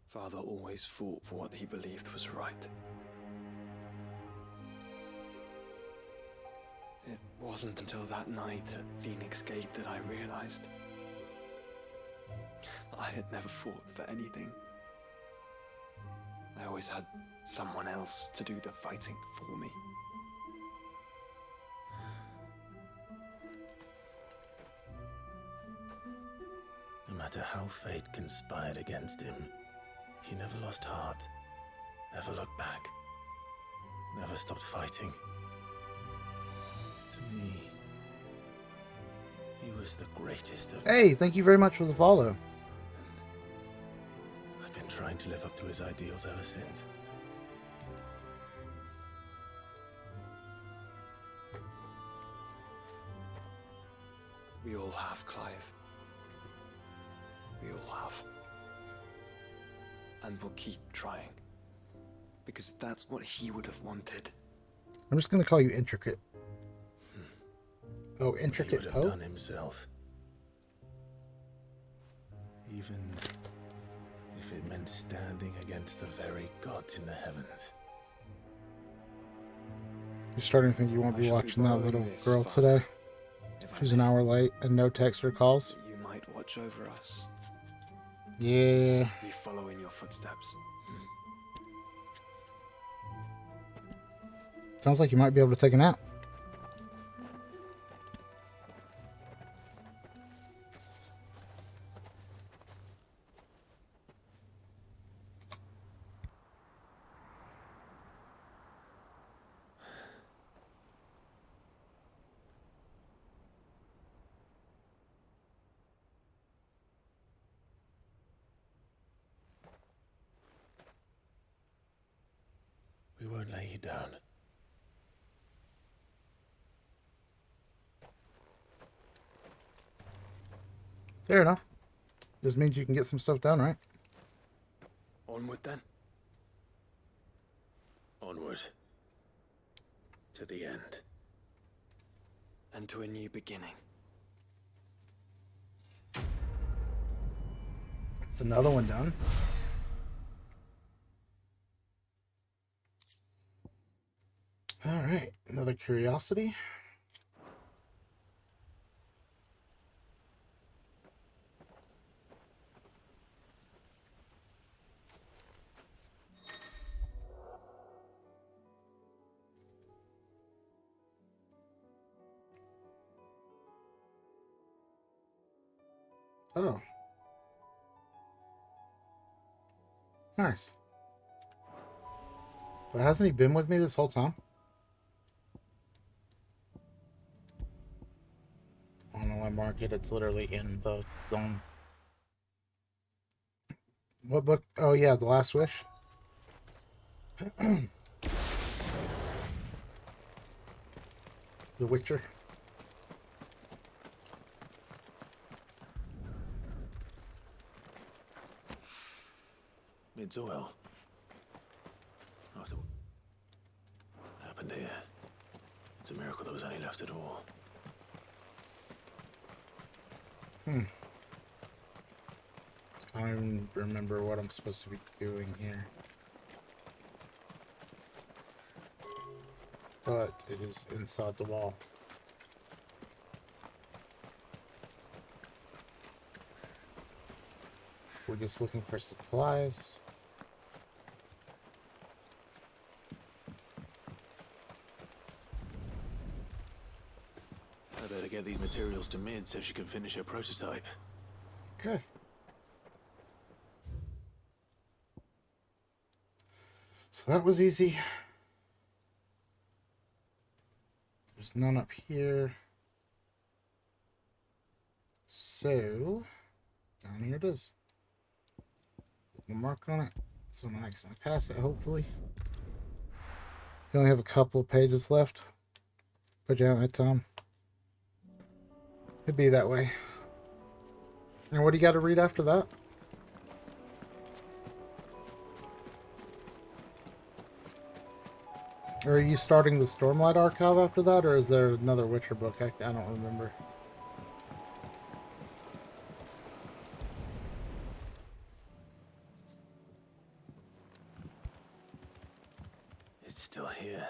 Father always fought for what he believed was right. It wasn't until that night at Phoenix Gate that I realized I had never fought for anything. I always had someone else to do the fighting for me. No matter how fate conspired against him, he never lost heart, never looked back, never stopped fighting. To me, he was the greatest of... Hey, thank you very much for the follow. I've been trying to live up to his ideals ever since. We all have, Clive. We all have. And we'll keep trying. Because that's what he would have wanted. I'm just gonna call you Intricate. Oh, Intricate He would Poe? have done himself. Even if it meant standing against the very gods in the heavens. You're starting to think you won't be watching that little girl today? She's an hour late and no text or calls? You might watch over us. Yeah. We follow in your footsteps. Sounds like you might be able to take a nap. you down. Fair enough. This means you can get some stuff done, right? Onward then. Onward. To the end. And to a new beginning. It's another one done. All right, another curiosity. Oh. Nice. But hasn't he been with me this whole time? I don't know why mark it. It's literally in the zone. What book? Oh yeah, The Last Wish. The Witcher. It's oil. After what happened here, it's a miracle there was any left at all. I don't even remember what I'm supposed to be doing here. But it is inside the wall. We're just looking for supplies. I better get these materials to Mid so she can finish her prototype. Okay. So that was easy. There's none up here. So, down here it is. Put a mark on it. So now I can pass it, hopefully. We only have a couple of pages left. Put you out my time. It'd be that way. And what do you got to read after that? Or are you starting the Stormlight Archive after that, or is there another Witcher book? I don't remember. It's still here.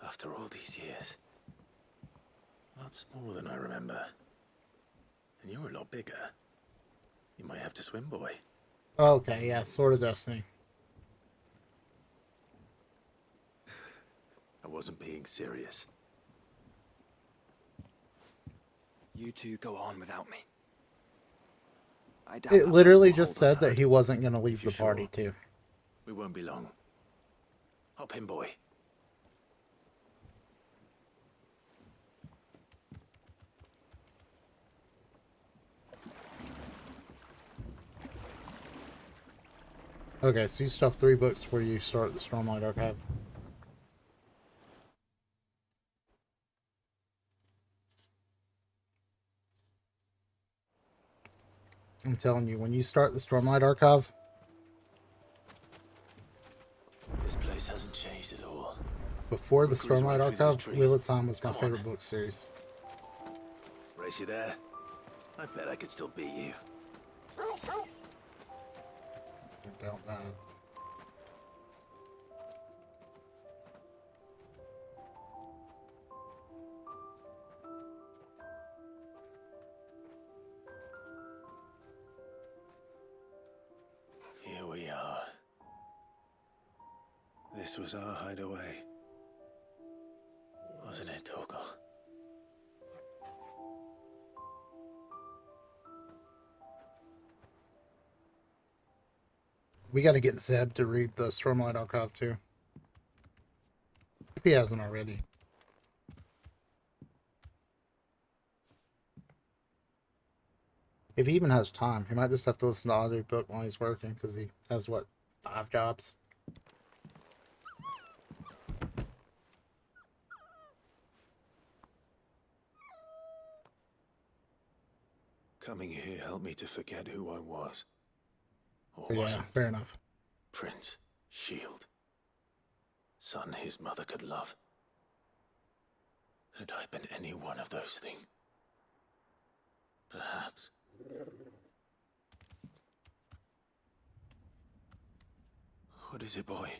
After all these years. A lot smaller than I remember. And you're a lot bigger. You might have to swim, boy. Okay, yeah, Sword of Destiny. I wasn't being serious. You two go on without me. I doubt It literally just said that he wasn't going to leave the party, too. We won't be long. Hop in, boy. Okay, so you still have 3 books before you start the Stormlight Archive. I'm telling you, when you start the Stormlight Archive... This place hasn't changed at all. Before the We cruise Stormlight right through these Archive, trees. Wheel of Time was my Come on. favorite book series. Race you there? I bet I could still beat you. About that. Here we are. This was our hideaway. Wasn't it, Torgal? We got to get Zeb to read the Stormlight Archive too. If he hasn't already. If he even has time, he might just have to listen to audiobook while he's working because he has, what, 5 jobs? Coming here helped me to forget who I was. Or Yeah, wasn't. fair enough. Prince, Shield. Son his mother could love. Had I been any one of those things? Perhaps. What is it, boy?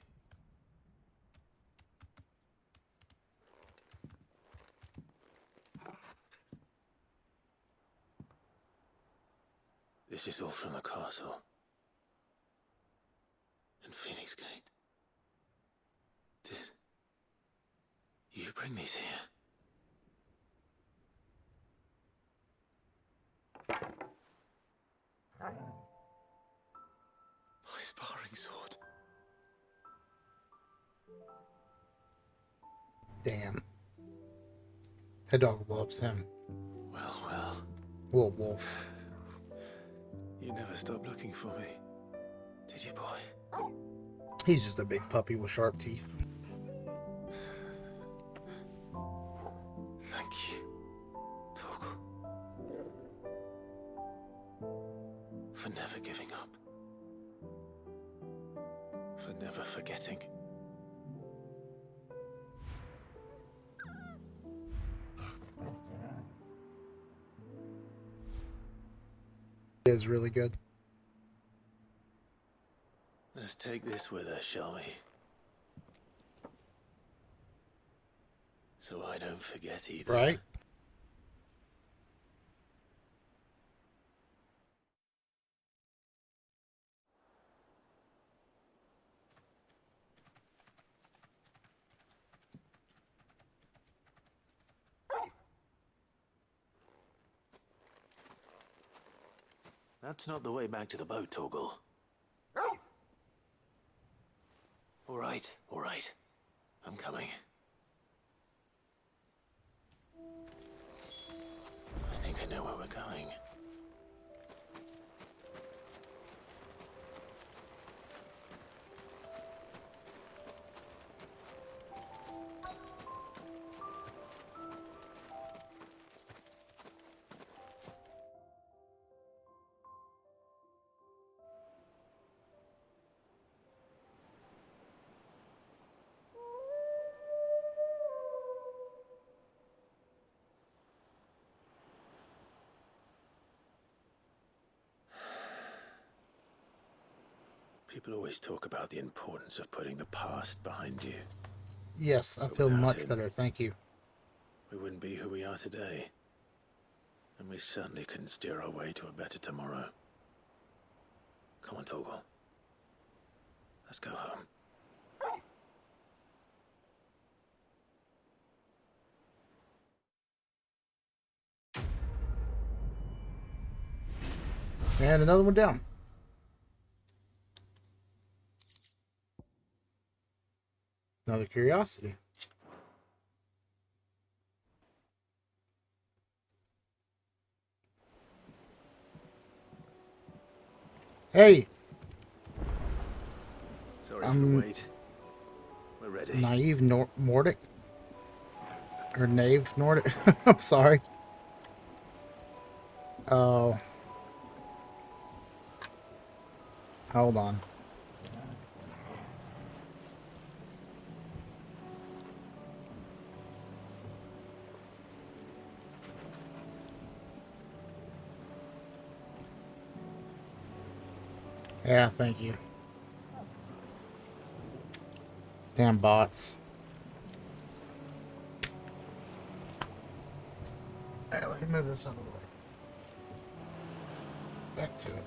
This is all from the castle. In Phoenix Gate. Did you bring these here? My sparring sword. Damn. That dog loves him. Well, well. Well, wolf. You never stopped looking for me, did you, boy? He's just a big puppy with sharp teeth. Thank you, Torgal. For never giving up. For never forgetting. It is really good. Let's take this with us, shall we? So I don't forget either. Right? That's not the way back to the boat, Torgal. All right. I'm coming. I think I know where we're going. People always talk about the importance of putting the past behind you. Yes, I feel much better, thank you. We wouldn't be who we are today. And we certainly couldn't steer our way to a better tomorrow. Come on, Torgal. Let's go home. And another one down. Another curiosity. Hey! Sorry for the wait. We're ready. Naive Nordic? Or Knave Nordic? I'm sorry. Oh. Hold on. Yeah, thank you. Damn bots. Alright, let me move this out of the way. Back to it.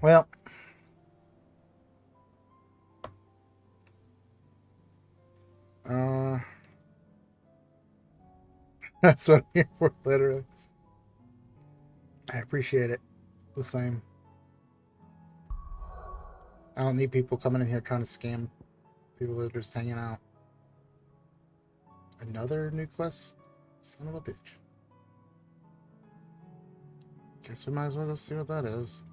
Well. That's what I'm here for, literally. I appreciate it. The same. I don't need people coming in here trying to scam people that are just hanging out. Another new quest? Son of a bitch. Guess we might as well go see what that is.